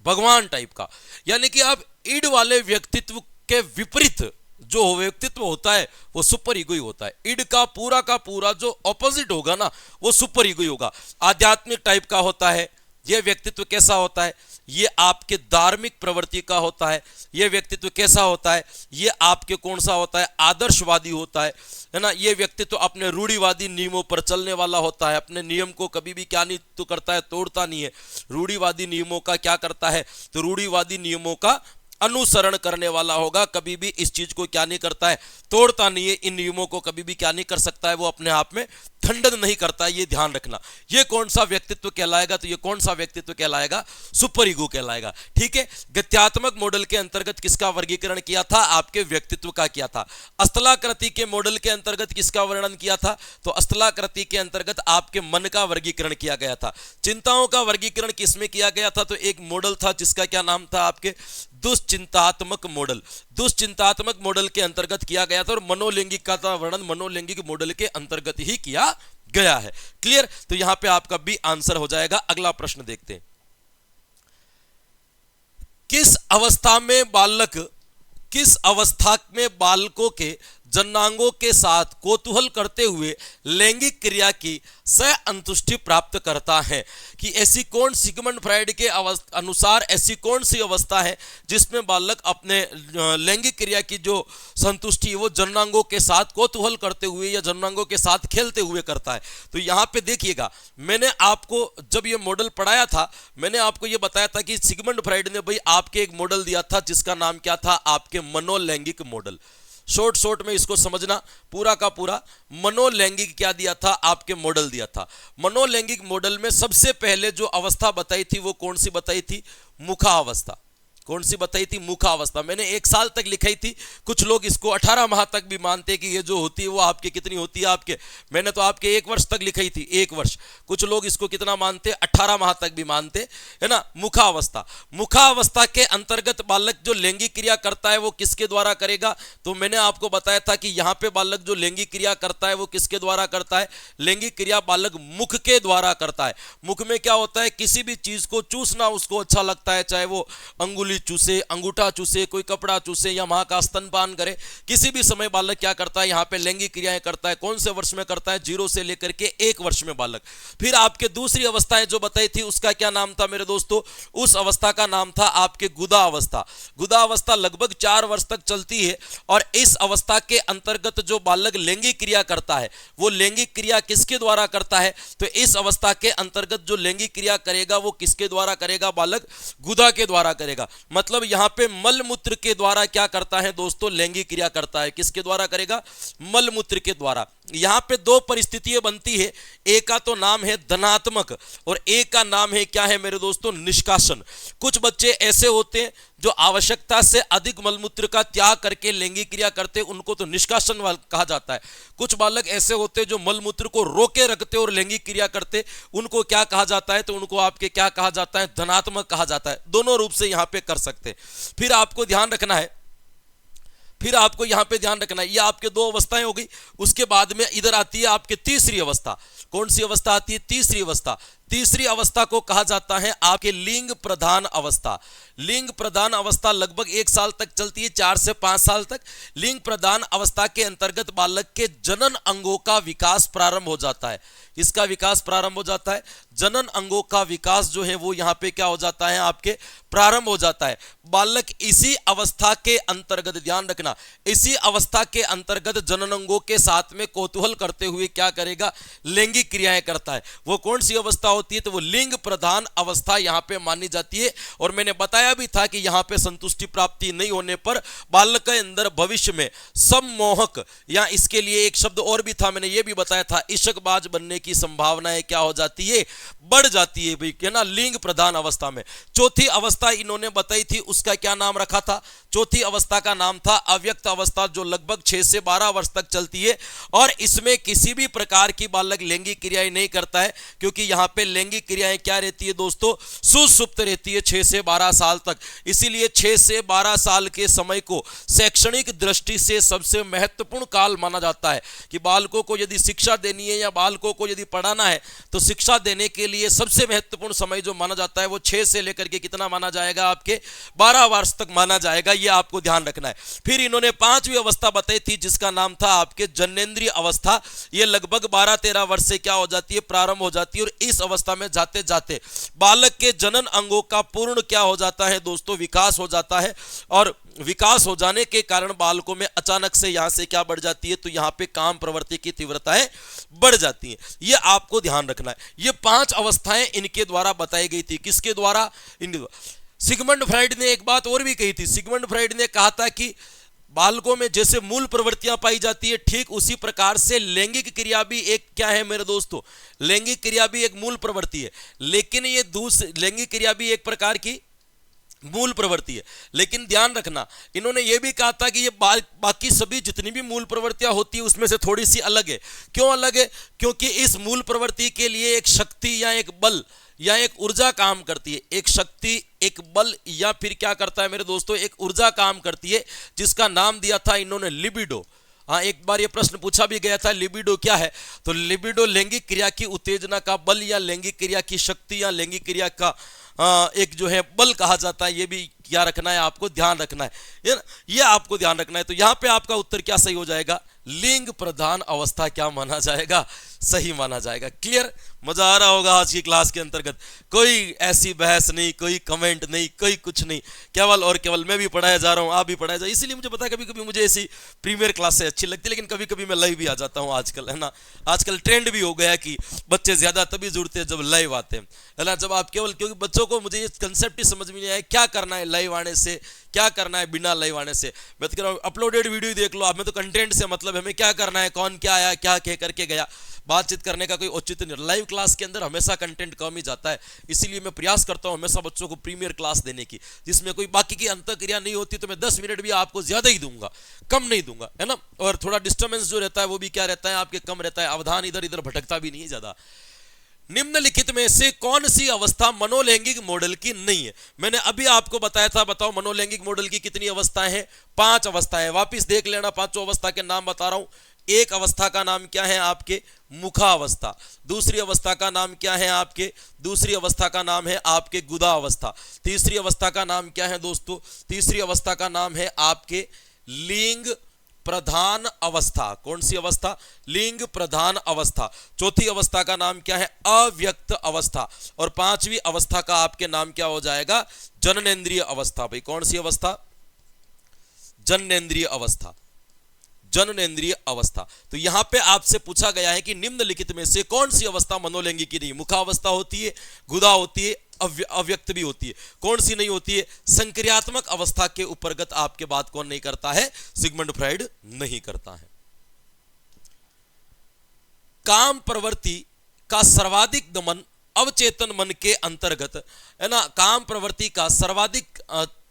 भगवान टाइप का। यानी कि आप ईड वाले व्यक्तित्व के विपरीत जो व्यक्तित्व होता है वो सुपर ईगो ही होता है। ईड का पूरा जो ऑपोजिट होगा ना, वो सुपर ईगो ही होगा, आध्यात्मिक टाइप का होता है। यह व्यक्तित्व कैसा होता है? ये आपके धार्मिक प्रवृत्ति का होता है। ये व्यक्तित्व कैसा होता है? ये आपके कौन सा होता है? आदर्शवादी होता है ना। ये व्यक्तित्व अपने रूढ़िवादी नियमों पर चलने वाला होता है। अपने नियम को कभी भी क्या नहीं तो करता है, तोड़ता नहीं है। रूढ़िवादी नियमों का क्या करता है? तो रूढ़िवादी नियमों का अनुसरण करने वाला होगा। कभी भी इस चीज को क्या नहीं करता है? तोड़ता नहीं है। इन नियमों को कभी भी क्या नहीं कर सकता है? वो अपने आप में खंडन नहीं करता है, ये ध्यान रखना। ये कौन सा व्यक्तित्व कहलाएगा? तो ये कौन सा व्यक्तित्व कहलाएगा? सुपर ईगो कहलाएगा। ठीक है। गत्यात्मक मॉडल के अंतर्गत किसका वर्गीकरण किया था? आपके व्यक्तित्व का किया था। अस्थलाकृति के मॉडल के अंतर्गत किसका वर्णन किया था? तो अस्थलाकृति के अंतर्गत आपके मन का वर्गीकरण किया गया था। चिंताओं का वर्गीकरण किसमें किया गया था? तो एक मॉडल था जिसका क्या नाम था? आपके दुश्चिंतात्मक मॉडल। दुश्चिंतात्मक मॉडल के अंतर्गत किया गया था, और मनोलैंगिक का था वर्णन मनोलैंगिक मॉडल के अंतर्गत ही किया गया है। क्लियर? तो यहां पे आपका भी आंसर हो जाएगा। अगला प्रश्न देखते हैं। किस अवस्था में बालकों के जन्नांगों के साथ कौतूहल करते हुए लैंगिक क्रिया की संतुष्टि प्राप्त करता है? कि ऐसी कौन, सिगमंड फ्राइड के अनुसार ऐसी कौन सी अवस्था है जिसमें बालक अपने लैंगिक क्रिया की जो संतुष्टि वो जन्नांगों के साथ कौतूहल करते हुए या जन्नांगों के साथ खेलते हुए करता है? तो यहां पे देखिएगा, मैंने आपको जब ये मॉडल पढ़ाया था, मैंने आपको ये बताया था कि सिगमंड फ्राइड ने भाई आपके एक मॉडल दिया था जिसका नाम क्या था? आपके मनोलैंगिक मॉडल। शॉर्ट में इसको समझना, पूरा का पूरा मनोलैंगिक क्या दिया था? आपके मॉडल दिया था। मनोलैंगिक मॉडल में सबसे पहले जो अवस्था बताई थी वो कौन सी बताई थी? मुखावस्था। कौन सी बताई थी? मुखावस्था। मैंने 1 साल तक लिखाई थी। कुछ लोग इसको 18 माह तक भी मानते कि ये जो होती है वो आपके कितनी होती है? आपके, मैंने तो आपके 1 वर्ष तक लिखाई थी, 1 वर्ष। कुछ लोग इसको कितना मानते? 18 माह तक भी मानते, है ना। मुखावस्था। मुखावस्था के अंतर्गत बालक जो लैंगिक क्रिया करता है वो किसके द्वारा करेगा? तो मैंने आपको बताया था कि यहां पे बालक जो लैंगिक क्रिया करता है वो किसके द्वारा करता है? लैंगिक क्रिया बालक मुख के द्वारा करता है। मुख में क्या होता है? किसी भी चीज को चूसना उसको अच्छा लगता है, चाहे वो अंगुली चूसे, अंगूठा चूसे, कोई कपड़ा चूसे या मां का स्तनपान करे, किसी भी समय बालक क्या करता है, यहाँ पे लैंगिक क्रियाएं करता है। कौन से वर्ष में करता है? 0 से लेकर के 1 वर्ष में बालक। फिर आपके दूसरी अवस्थाएं जो बताई थी उसका क्या नाम था मेरे दोस्तों? उस अवस्था का नाम था आपके गुदा अवस्था। गुदा अवस्था लगभग 4 वर्ष तक चलती है और इस अवस्था के अंतर्गत जो बालक लैंगिक क्रिया करता है वो लैंगिक क्रिया किसके द्वारा करता है? तो इस अवस्था के अंतर्गत जो लैंगिक क्रिया करेगा वो किसके द्वारा करेगा? बालक गुदा के द्वारा करेगा। मतलब यहां पे मल मूत्र के द्वारा क्या करता है दोस्तों? लैंगिक क्रिया करता है। किसके द्वारा करेगा? मल मूत्र के द्वारा। यहां पे 2 परिस्थितियां बनती है, एक का तो नाम है धनात्मक और एक का नाम है क्या है मेरे दोस्तों? निष्कासन। कुछ बच्चे ऐसे होते हैं जो आवश्यकता से अधिक मलमूत्र का त्याग करके लैंगिक क्रिया करते, उनको तो निष्कासन कहा जाता है। कुछ बालक ऐसे होते हैं जो मलमूत्र को रोके रखते और लैंगिक क्रिया करते, उनको क्या कहा जाता है? तो उनको आपके क्या कहा जाता है? धनात्मक कहा जाता है। दोनों रूप से यहां पे कर सकते हैं। फिर आपको ध्यान रखना है, फिर आपको यहां पे ध्यान रखना है, ये आपके 2 अवस्थाएं हो गई। उसके बाद में इधर आती है आपके तीसरी अवस्था। कौन सी अवस्था आती है? तीसरी अवस्था। तीसरी अवस्था को कहा जाता है आपके लिंग प्रधान अवस्था। लिंग प्रधान अवस्था लगभग 1 साल तक चलती है, 4 से 5 साल तक। लिंग प्रधान अवस्था के अंतर्गत बालक के जनन अंगों का विकास प्रारंभ हो जाता है। इसका विकास प्रारंभ हो जाता है, जनन अंगों का विकास जो है वो यहां पे क्या हो जाता है? आपके प्रारंभ हो जाता है। बालक इसी अवस्था के अंतर्गत, ध्यान रखना, इसी अवस्था के अंतर्गत जनन अंगों के साथ में कौतूहल करते हुए क्या करेगा? लैंगिक क्रियाएं करता है। वो कौन सी अवस्था होती है? तो वो लिंग प्रधान अवस्था यहां पे मानी जाती है। और मैंने बताया भी था कि यहां पे संतुष्टि प्राप्ति नहीं होने पर बालक के अंदर भविष्य में सम्मोहक, या इसके लिए एक शब्द और भी था, मैंने ये भी बताया था, इशकबाज बनने की संभावनाएं क्या हो जाती है? बढ़ जाती है भाई, क्या ना, लिंग प्रधान अवस्था में। चौथी अवस्था इन्होंने बताई थी, उसका क्या नाम रखा था? चौथी अवस्था का नाम था अव्यक्त अवस्था, जो लगभग 6 से 12 वर्ष तक चलती है और इसमें किसी भी प्रकार की बालक लैंगिक क्रियाएं नहीं करता है, क्योंकि यहां पे लैंगिक क्रियाएं क्या रहती है दोस्तों? सुसुप्त रहती है 6 से 12 साल तक। इसीलिए 6 से 12 साल के समय को शैक्षणिक दृष्टि से सबसे महत्वपूर्ण काल माना जाता है कि बालकों को यदि शिक्षा देनी है या बालकों को यदि पढ़ाना है तो शिक्षा देने के लिए सबसे महत्वपूर्ण समय जो माना जाता है वो 6 से लेकर के कितना माना जाएगा? आपके 12 वर्ष तक माना जाएगा। ये आपको ध्यान रखना है। फिर इन्होंने 5वीं अवस्था बताई थी जिसका नाम था आपके जनेंद्रिय अवस्था। ये लगभग 12-13 वर्ष से क्या हो जाती है? प्रारंभ हो जाती है। और इस अवस्था में जाते जाते बालक के जनन अंगों का पूर्ण क्या हो जाता है दोस्तों? विकास हो जाता है। और विकास हो जाने के कारण बालकों में अचानक से यहां से क्या बढ़ जाती है? तो यहां पे काम प्रवृत्ति की तीव्रताएं बढ़ जाती हैं। ये आपको ध्यान रखना है। ये 5 अवस्थाएं इनके द्वारा बताई गई थी। किसके द्वारा? इनके द्वारा। सिगमंड फ्राइड ने एक बात और भी कही थी। सिगमंड फ्राइड ने कहा था कि बालकों में जैसे मूल प्रवृत्तियां पाई जाती है, ठीक उसी प्रकार से लैंगिक क्रिया भी एक क्या है मेरे दोस्तों? लैंगिक क्रिया भी एक मूल प्रवृत्ति है। लेकिन ये दूसरी लैंगिक क्रिया भी एक प्रकार की मूल प्रवृत्ति है। लेकिन ध्यान रखना, इन्होंने ये भी कहा था कि ये बाकी सभी जितनी भी मूल प्रवृत्तियां होती है उसमें से थोड़ी सी अलग है। क्यों अलग है? क्योंकि इस मूल प्रवृत्ति के लिए एक शक्ति या एक बल या एक ऊर्जा काम करती है। एक शक्ति, एक बल या फिर क्या करता है मेरे दोस्तों? एक ऊर्जा काम करती है जिसका नाम दिया था इन्होंने लिबिडो। हाँ, एक बार ये प्रश्न पूछा भी गया था, लिबिडो क्या है? तो लिबिडो लैंगिक क्रिया की उत्तेजना का बल या लैंगिक क्रिया की शक्ति या लैंगिक क्रिया का एक जो है बल कहा जाता है। ये भी क्या रखना है? आपको ध्यान रखना है। ये आपको ध्यान रखना है। तो यहां पे आपका उत्तर क्या सही हो जाएगा? लिंग प्रधान अवस्था क्या माना जाएगा? सही माना जाएगा। क्लियर? मजा आ रहा होगा आज की क्लास के अंतर्गत। कोई ऐसी बहस नहीं, कोई कमेंट नहीं, कोई कुछ नहीं, केवल और केवल मैं भी पढ़ाया जा रहा हूं, आप भी पढ़ाया जा। इसीलिए मुझे पता है कभी कभी मुझे ऐसी प्रीमियर क्लासें अच्छी लगती है, लेकिन कभी कभी मैं लाइव भी आ जाता हूं आजकल, है ना। आजकल ट्रेंड भी हो गया कि बच्चे ज्यादा तभी जुड़ते हैं जब लाइव आते हैं, है ना। जब आप केवल, क्योंकि बच्चों को मुझे ये कंसेप्ट ही समझ में नहीं आया क्या करना है लाइव आने से, क्या करना है बिना लाइव आने से। मैं तो कह रहा हूं अपलोडेड वीडियो देख लो आप, में तो कंटेंट से मतलब हमें क्या करना है, कौन क्या आया, क्या कह करके गया, बातचीत करने का कोई औचित्य नहीं। लाइव क्लास के अंदर हमेशा कंटेंट कम ही जाता है। इसीलिए मैं प्रयास करता हूं हमेशा बच्चों को प्रीमियर क्लास देने की, जिसमें कोई बाकी की अंतःक्रिया नहीं होती। तो मैं 10 मिनट भी आपको ज्यादा ही दूंगा, कम नहीं दूंगा, है ना। और थोड़ा डिस्टर्बेंस जो रहता है वो भी क्या रहता है आपके कम रहता है, अवधान इधर इधर भटकता भी नहीं है ज्यादा। निम्नलिखित में से कौन सी अवस्था मनोलैंगिक मॉडल की नहीं है? मैंने अभी आपको बताया था, बताओ मनोलैंगिक मॉडल की कितनी अवस्थाएं हैं? 5 अवस्थाएं। वापिस देख लेना, 5 अवस्था के नाम बता रहा हूं। एक अवस्था का नाम क्या है आपके मुखावस्था, दूसरी अवस्था का नाम क्या है आपके, दूसरी अवस्था का नाम है आपके गुदा अवस्था, तीसरी अवस्था का नाम क्या है दोस्तों, तीसरी अवस्था का नाम है आपके लिंग प्रधान अवस्था। कौन सी अवस्था, लिंग प्रधान अवस्था। चौथी अवस्था का नाम क्या है, अव्यक्त अवस्था। और पांचवी अवस्था का आपके नाम क्या हो जाएगा, जननेंद्रिय अवस्था। भाई कौन सी अवस्था, जननेंद्रिय अवस्था, जननेंद्रिय अवस्था। तो यहां पे आपसे पूछा गया है कि निम्नलिखित में से कौन सी अवस्था मनोलैंगिक नहीं, मुखावस्था होती है, गुदा होती है, अव्यक्त भी होती है, कौन सी नहीं होती है, संक्रियात्मक अवस्था के उपरगत आपके बात कौन नहीं करता है, सिगमंड फ्राइड नहीं करता है। काम प्रवृत्ति का सर्वाधिक दमन अवचेतन मन के अंतर्गत है ना, काम प्रवृत्ति का सर्वाधिक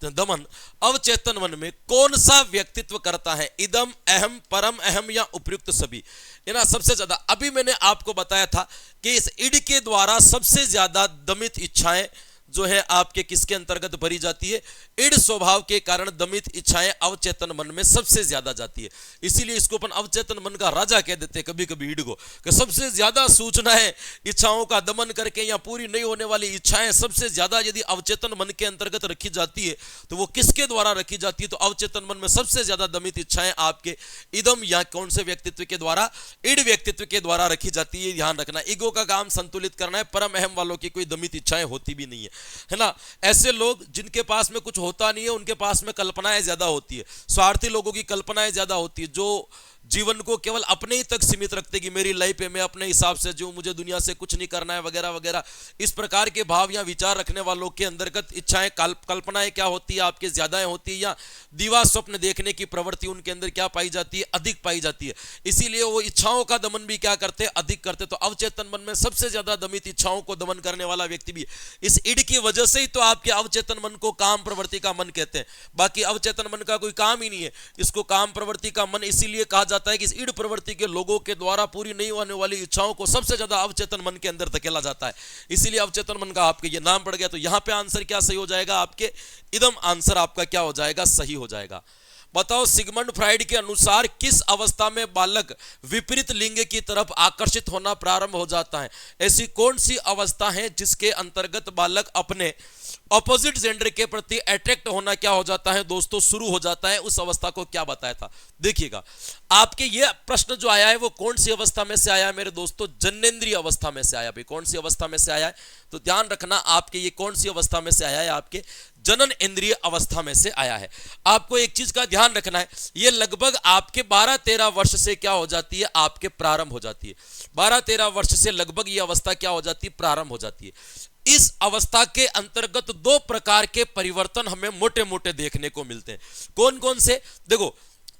दमन अवचेतन मन में कौन सा व्यक्तित्व करता है, इदम अहम परम अहम या उपयुक्त सभी, है ना, सबसे ज्यादा। अभी मैंने आपको बताया था कि इस इड के द्वारा सबसे ज्यादा दमित इच्छाएं जो है आपके किसके अंतर्गत भरी जाती है, इड स्वभाव के कारण दमित इच्छाएं अवचेतन मन में सबसे ज्यादा जाती है। इसीलिए इसको अपन अवचेतन मन का राजा कह देते हैं कभी कभी इड को, कि सबसे ज्यादा सूचनाएं इच्छाओं का दमन करके या पूरी नहीं होने वाली इच्छाएं सबसे ज्यादा यदि अवचेतन मन के अंतर्गत रखी जाती है तो वो किसके द्वारा रखी जाती है, तो अवचेतन मन में सबसे ज्यादा दमित इच्छाएं आपके इदम या कौन से व्यक्तित्व के द्वारा, इड व्यक्तित्व के द्वारा रखी जाती है। ध्यान रखना, ईगो का काम संतुलित करना है, परम अहम वालों की कोई दमित इच्छाएं होती भी नहीं है ना। ऐसे लोग जिनके पास में कुछ होता नहीं है, उनके पास में कल्पनाएं ज्यादा होती है, स्वार्थी लोगों की कल्पनाएं ज्यादा होती है, जो जीवन को केवल अपने ही तक सीमित रखते कि मेरी लाइफ है, मैं अपने हिसाब से जो, मुझे दुनिया से कुछ नहीं करना है वगैरह वगैरह। इस प्रकार के भाव या विचार रखने वालों के अंतर्गत इच्छाएं कल्पनाएं क्या होती है आपके ज्यादा होती है, या दीवा स्वप्न देखने की प्रवृत्ति उनके अंदर क्या पाई जाती है, अधिक पाई जाती है। इसीलिए वो इच्छाओं का दमन भी क्या करते हैं, अधिक करते। तो अवचेतन मन में सबसे ज्यादा दमित इच्छाओं को दमन करने वाला व्यक्ति भी इस इड की वजह से ही तो आपके अवचेतन मन को काम प्रवृत्ति का मन कहते हैं। बाकी अवचेतन मन का कोई काम ही नहीं है, इसको काम प्रवृत्ति का मन इसीलिए कहा जाता है कि इस इड प्रवृत्ति के लोगों के द्वारा पूरी नहीं होने वाली इच्छाओं को सबसे ज्यादा अवचेतन मन के अंदर धकेला जाता है, इसीलिए अवचेतन मन का आपके ये नाम पड़ गया। तो यहां पे आंसर क्या सही हो जाएगा आपके, इदम आंसर आपका क्या हो जाएगा, सही हो जाएगा। बताओ सिगमंड फ्राइड के अनुसार किस अवस्था में बालक विपरीत लिंग की तरफ आकर्षित होना प्रारंभ हो जाता है, ऐसी कौन सी अवस्था है जिसके अंतर्गत बालक अपने ऑपोजिट जेंडर के प्रति अट्रैक्ट होना क्या हो जाता है दोस्तों, शुरू हो जाता है। उस अवस्था को क्या बताया था, देखिएगा आपके ये प्रश्न जो आया है वो कौन सी अवस्था में से आया है मेरे दोस्तों, जननेंद्रिय अवस्था में से आया। भाई कौन सी अवस्था में से आया है, तो ध्यान रखना आपके ये कौन सी अवस्था में से आया है, आपके जनन इंद्रिय अवस्था में से आया है। आपको एक चीज का ध्यान रखना है, ये लगभग आपके 12-13 वर्ष से क्या हो जाती है, आपके प्रारंभ हो जाती है। 12-13 वर्ष से लगभग ये अवस्था क्या हो जाती है, प्रारंभ हो जाती है। इस अवस्था के अंतर्गत दो प्रकार के परिवर्तन हमें मोटे मोटे देखने को मिलते हैं। कौन कौन से, देखो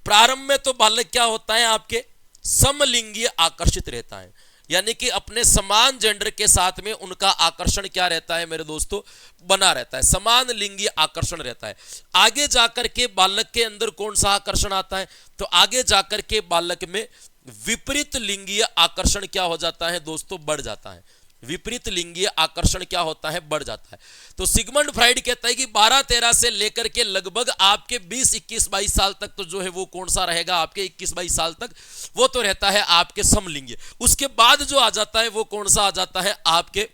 प्रारंभ में तो बालक क्या होता है आपके समलिंगीय आकर्षित रहता है, यानी कि अपने समान जेंडर के साथ में उनका आकर्षण क्या रहता है मेरे दोस्तों, बना रहता है, समान लिंगीय आकर्षण रहता है। आगे जाकर के बालक के अंदर कौन सा आकर्षण आता है, तो आगे जाकर के बालक में विपरीत लिंगीय आकर्षण क्या हो जाता है दोस्तों, बढ़ जाता है। विपरीत लिंगीय आकर्षण क्या होता है, बढ़ जाता है। तो सिगमंड फ्राइड कहता है कि 12-13 से लेकर के लगभग आपके 20, 21, 22 साल तक तो जो है वो कौन सा रहेगा आपके 21, 22 साल तक वो तो रहता है आपके समलिंगीय। उसके बाद जो आ जाता है वो कौन सा आ जाता है आपके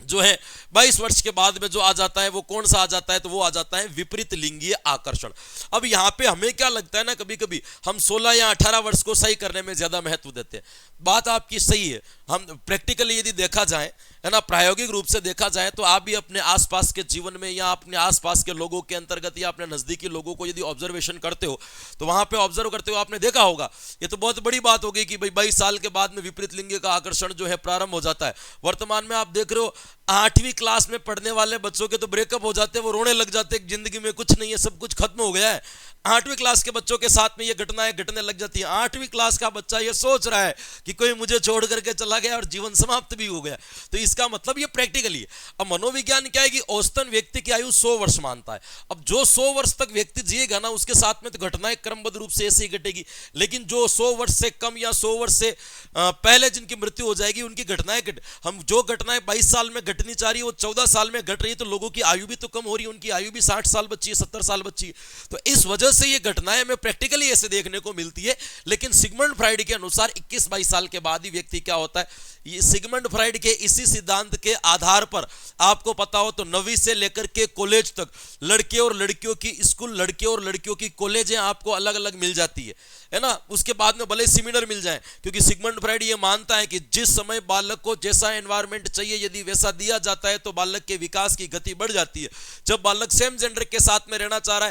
जो है 22 वर्ष के बाद में जो आ जाता है वो कौन सा आ जाता है, तो वो आ जाता है विपरीत लिंगीय आकर्षण। अब यहाँ पे हमें क्या लगता है ना, कभी कभी हम 16 या 18 वर्ष को सही करने में ज्यादा महत्व देते हैं। बात आपकी सही है, हम प्रैक्टिकली यदि देखा जाए है ना, प्रायोगिक रूप से देखा जाए तो आप भी अपने आसपास के जीवन में या अपने आसपास के लोगों के अंतर्गत या अपने नजदीकी लोगों को यदि ऑब्जर्वेशन करते हो तो वहां पे ऑब्जर्व करते हो आपने देखा होगा, ये तो बहुत बड़ी बात हो गई कि भाई 22 साल के बाद में विपरीत लिंग का आकर्षण जो है प्रारंभ हो जाता है। वर्तमान में आप देख रहे हो 8वीं क्लास में पढ़ने वाले बच्चों के तो ब्रेकअप हो जाते हैं, वो रोने लग जाते हैं, जिंदगी में कुछ नहीं है, सब कुछ खत्म हो गया है। 8वीं क्लास के बच्चों के साथ में ये घटनाएं घटने लग जाती है। 8वीं क्लास का बच्चा ये सोच रहा है कि कोई मुझे छोड़ करके चला गया और जीवन समाप्त भी हो गया, तो इसका मतलब ये प्रैक्टिकली है। अब मनोविज्ञान क्या है कि औसतन व्यक्ति की आयु 100 वर्ष मानता है। अब जो 100 वर्ष तक व्यक्ति जिएगा ना, उसके साथ में तो घटनाएं क्रमबद्ध रूप से ऐसे ही घटेगी, लेकिन जो 100 वर्ष से कम या 100 वर्ष से पहले जिनकी मृत्यु हो जाएगी उनकी घटनाएं हम जो घटनाएं 22 साल में घट घटनी चाह रही है वो 14 साल में घट रही है, तो लोगों की आयु भी तो कम हो रही है, उनकी आयु भी 60 साल बच्ची है, 70 साल बच्ची है। तो इस वजह से ये घटनाएं हमें प्रैक्टिकली ऐसे देखने को मिलती है। लेकिन सिगमंड फ्राइड के अनुसार 21-22 साल के बाद ही व्यक्ति क्या होता है, ये सिगमंड फ्राइड के इसी सिद्धांत के आधार पर आपको पता हो तो 9वीं से लेकर के कॉलेज तक लड़के और लड़कियों की स्कूल, लड़के और लड़कियों की कॉलेजें आपको अलग अलग मिल जाती है ना। उसके बाद में भले सिमिलर मिल जाए, क्योंकि सिगमंड फ्राइड ये मानता है कि जिस समय बालक को जैसा एनवायरनमेंट चाहिए यदि वैसा दिया जाता है तो बालक के विकास की गति बढ़ जाती है। जब बालक सेम जेंडर के साथ में रहना चाह रहा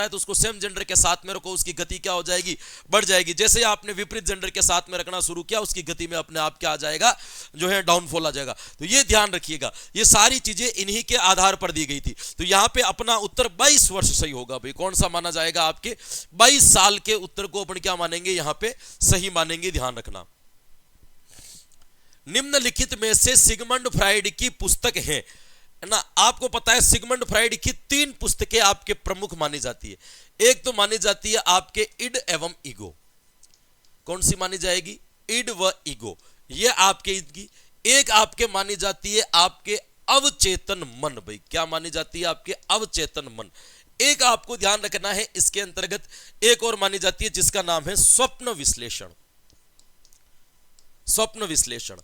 है तो उसको सेम जेंडर के साथ में रखो, उसकी गति क्या हो जाएगी, बढ़ जाएगी। जैसे आपने विपरीत जेंडर के साथ में रखना शुरू किया, उसकी गति में अपने आप क्या आ जाएगा, जो है डाउनफॉल आ जाएगा। तो ये ध्यान रखिएगा, ये सारी चीजें इन्हीं के आधार पर दी गई थी। तो यहां पे अपना उत्तर 22 वर्ष सही होगा भाई। कौन सा माना जाएगा, आपके 22 साल के उत्तर को अपन क्या मानेंगे, यहां पे सही मानेंगे, ध्यान रखना। निम्नलिखित में से सिगमंड फ्राइड की पुस्तक है ना। आपको पता है सिगमंड फ्राइड की 3 पुस्तकें आपके प्रमुख मानी जाती है। एक तो मानी जाती है आपके इड एवं ईगो। कौन सी मानी जाएगी, इड व ईगो, ये आपके इसकी। एक आपके मानी जाती है आपके अवचेतन मन। भाई क्या मानी जाती है, आपके अवचेतन मन। एक आपको ध्यान रखना है, इसके अंतर्गत एक और मानी जाती है जिसका नाम है स्वप्न विश्लेषण। स्वप्न विश्लेषण,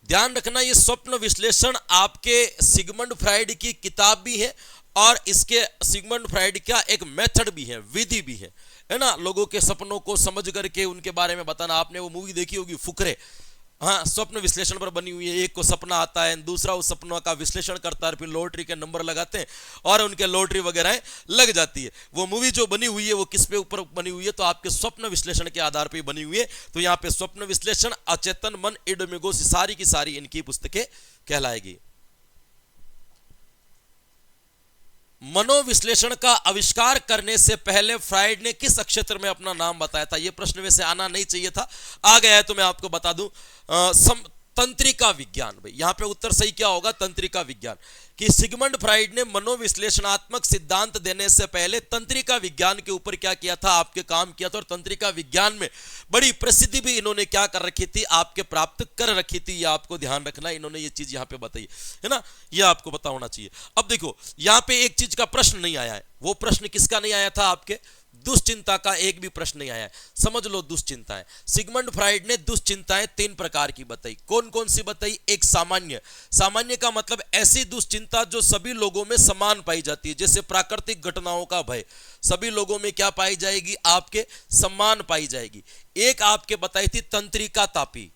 ध्यान रखना, ये स्वप्न विश्लेषण आपके सिगमंड फ्राइड की किताब भी है और इसके सिगमंड फ्राइड का एक मेथड भी है, विधि भी है ना। लोगों के सपनों को समझ करके उनके बारे में बताना। आपने वो मूवी देखी होगी फुकरे, हाँ, स्वप्न विश्लेषण पर बनी हुई है। एक को सपना आता है, दूसरा उस सपनों का विश्लेषण करता है, फिर लॉटरी के नंबर लगाते हैं और उनके लॉटरी वगैरह लग जाती है। वो मूवी जो बनी हुई है वो किस पे ऊपर बनी हुई है, तो आपके स्वप्न विश्लेषण के आधार पर बनी हुई है। तो यहाँ पे स्वप्न विश्लेषण, अचेतन मन, इडोमिगो, सारी की सारी इनकी पुस्तकें कहलाएगी। मनोविश्लेषण का आविष्कार करने से पहले फ्राइड ने किस क्षेत्र में अपना नाम बताया था। यह प्रश्न वैसे आना नहीं चाहिए था, आ गया है तो मैं आपको बता दूं, तंत्रिका विज्ञान। भाई यहां पे उत्तर सही क्या होगा, तंत्रिका विज्ञान। कि सिगमंड फ्राइड ने मनोविश्लेषणात्मक सिद्धांत देने से पहले तंत्रिका विज्ञान के ऊपर क्या किया था, आपके काम किया था। और तंत्रिका विज्ञान में बड़ी प्रसिद्धि भी इन्होंने क्या कर रखी थी, आपके प्राप्त कर रखी थी। ये आपको ध्यान रखना, इन्होंने ये चीज यहां पे बताई है ना, ये आपको पता होना चाहिए। अब देखो यहां पे एक चीज का प्रश्न नहीं आया है, वो प्रश्न किसका नहीं आया था, आपके दुश्चिंता का एक भी प्रश्न नहीं आया है। समझ लो दुश्चिंताएं। सिगमंड फ्राइड ने दुश्चिंताएं 3 प्रकार की बताई। कौन कौन सी बताई, एक सामान्य। सामान्य का मतलब ऐसी दुश्चिंता जो सभी लोगों में समान पाई जाती है, जैसे प्राकृतिक घटनाओं का भय सभी लोगों में क्या पाई जाएगी, आपके समान पाई जाएगी। एक आपके बताई थी तंत्रिका तापी।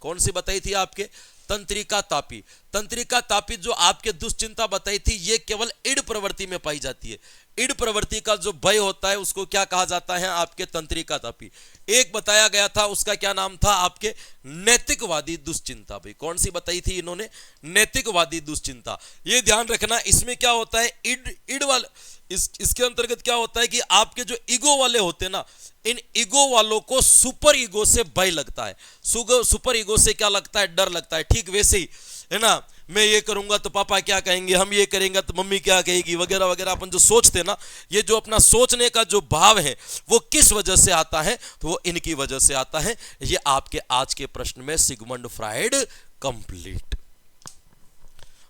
कौन सी बताई थी, आपके तंत्रिका तापी। तंत्रिका तापी जो आपके दुश्चिंता बताई थी, ये केवल इड प्रवृत्ति में पाई जाती है। इड प्रवृत्ति का जो भय होता है उसको क्या कहा जाता है, आपके तंत्रिका तापी। एक बताया गया था, उसका क्या नाम था, आपके नैतिकवादी दुश्चिंता। भाई कौन सी बताई थी इन्होंने, नैतिकवादी दुश्चिंता। ये ध्यान रखना, इसमें क्या होता है, इड वाले इसके अंतर्गत क्या होता है कि आपके जो ईगो वाले होते हैं ना, इन ईगो वालों को सुपर ईगो से भय लगता है। सुपर ईगो से क्या लगता है, डर लगता है। ठीक वैसे ही है ना, मैं ये करूंगा तो पापा क्या कहेंगे, हम ये करेंगे तो मम्मी क्या कहेगी, वगैरह वगैरह। अपन जो सोचते हैं ना, ये जो अपना सोचने का जो भाव है वो किस वजह से आता है, तो वो इनकी वजह से आता है। ये आपके आज के प्रश्न में सिगमंड फ्राइड कंप्लीट।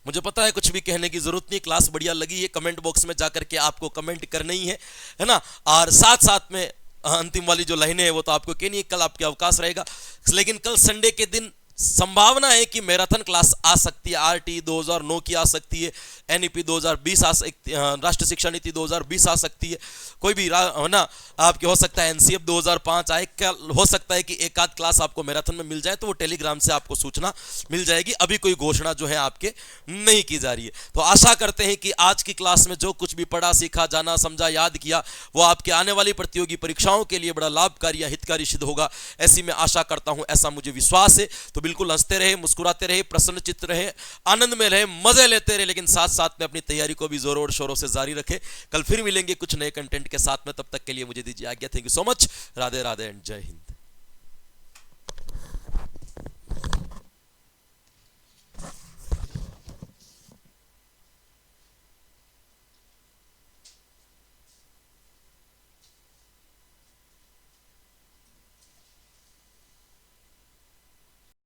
मुझे पता है कुछ भी कहने की जरूरत नहीं, क्लास बढ़िया लगी है, कमेंट बॉक्स में जाकर के आपको कमेंट करना ही है ना। और साथ साथ में अंतिम वाली जो लाइनें है वो तो आपको कहनी है, कल आपके अवकाश रहेगा। लेकिन कल संडे के दिन संभावना है कि मैराथन क्लास आ सकती है, आरटी 2009 की आ सकती है, एनईपी 2020 आ सकती है, राष्ट्रीय शिक्षा नीति 2020 आ सकती है, कोई भी है ना आपके हो सकता है एनसीएफ 2005 आए, क्या हो सकता है कि एक आध क्लास आपको मैराथन में मिल जाए, तो वो टेलीग्राम से आपको सूचना मिल जाएगी। अभी कोई घोषणा जो है आपके नहीं की जा रही है। तो आशा करते हैं कि आज की क्लास में जो कुछ भी पढ़ा, सीखा, जाना, समझा, याद किया, वो आपके आने वाली प्रतियोगी परीक्षाओं के लिए बड़ा लाभकारी या हितकारी सिद्ध होगा, ऐसी मैं आशा करता हूं, ऐसा मुझे विश्वास है। तो बिल्कुल हंसते रहे, मुस्कुराते रहे, प्रसन्नचित्त रहे, आनंद में रहे, मजे लेते रहे, लेकिन साथ साथ में अपनी तैयारी को भी जोरों और शोरों से जारी रखें। कल फिर मिलेंगे कुछ नए कंटेंट के साथ में, तब तक के लिए मुझे दीजिए आज्ञा। Thank you so much. Radhe Radhe and जय हिंद।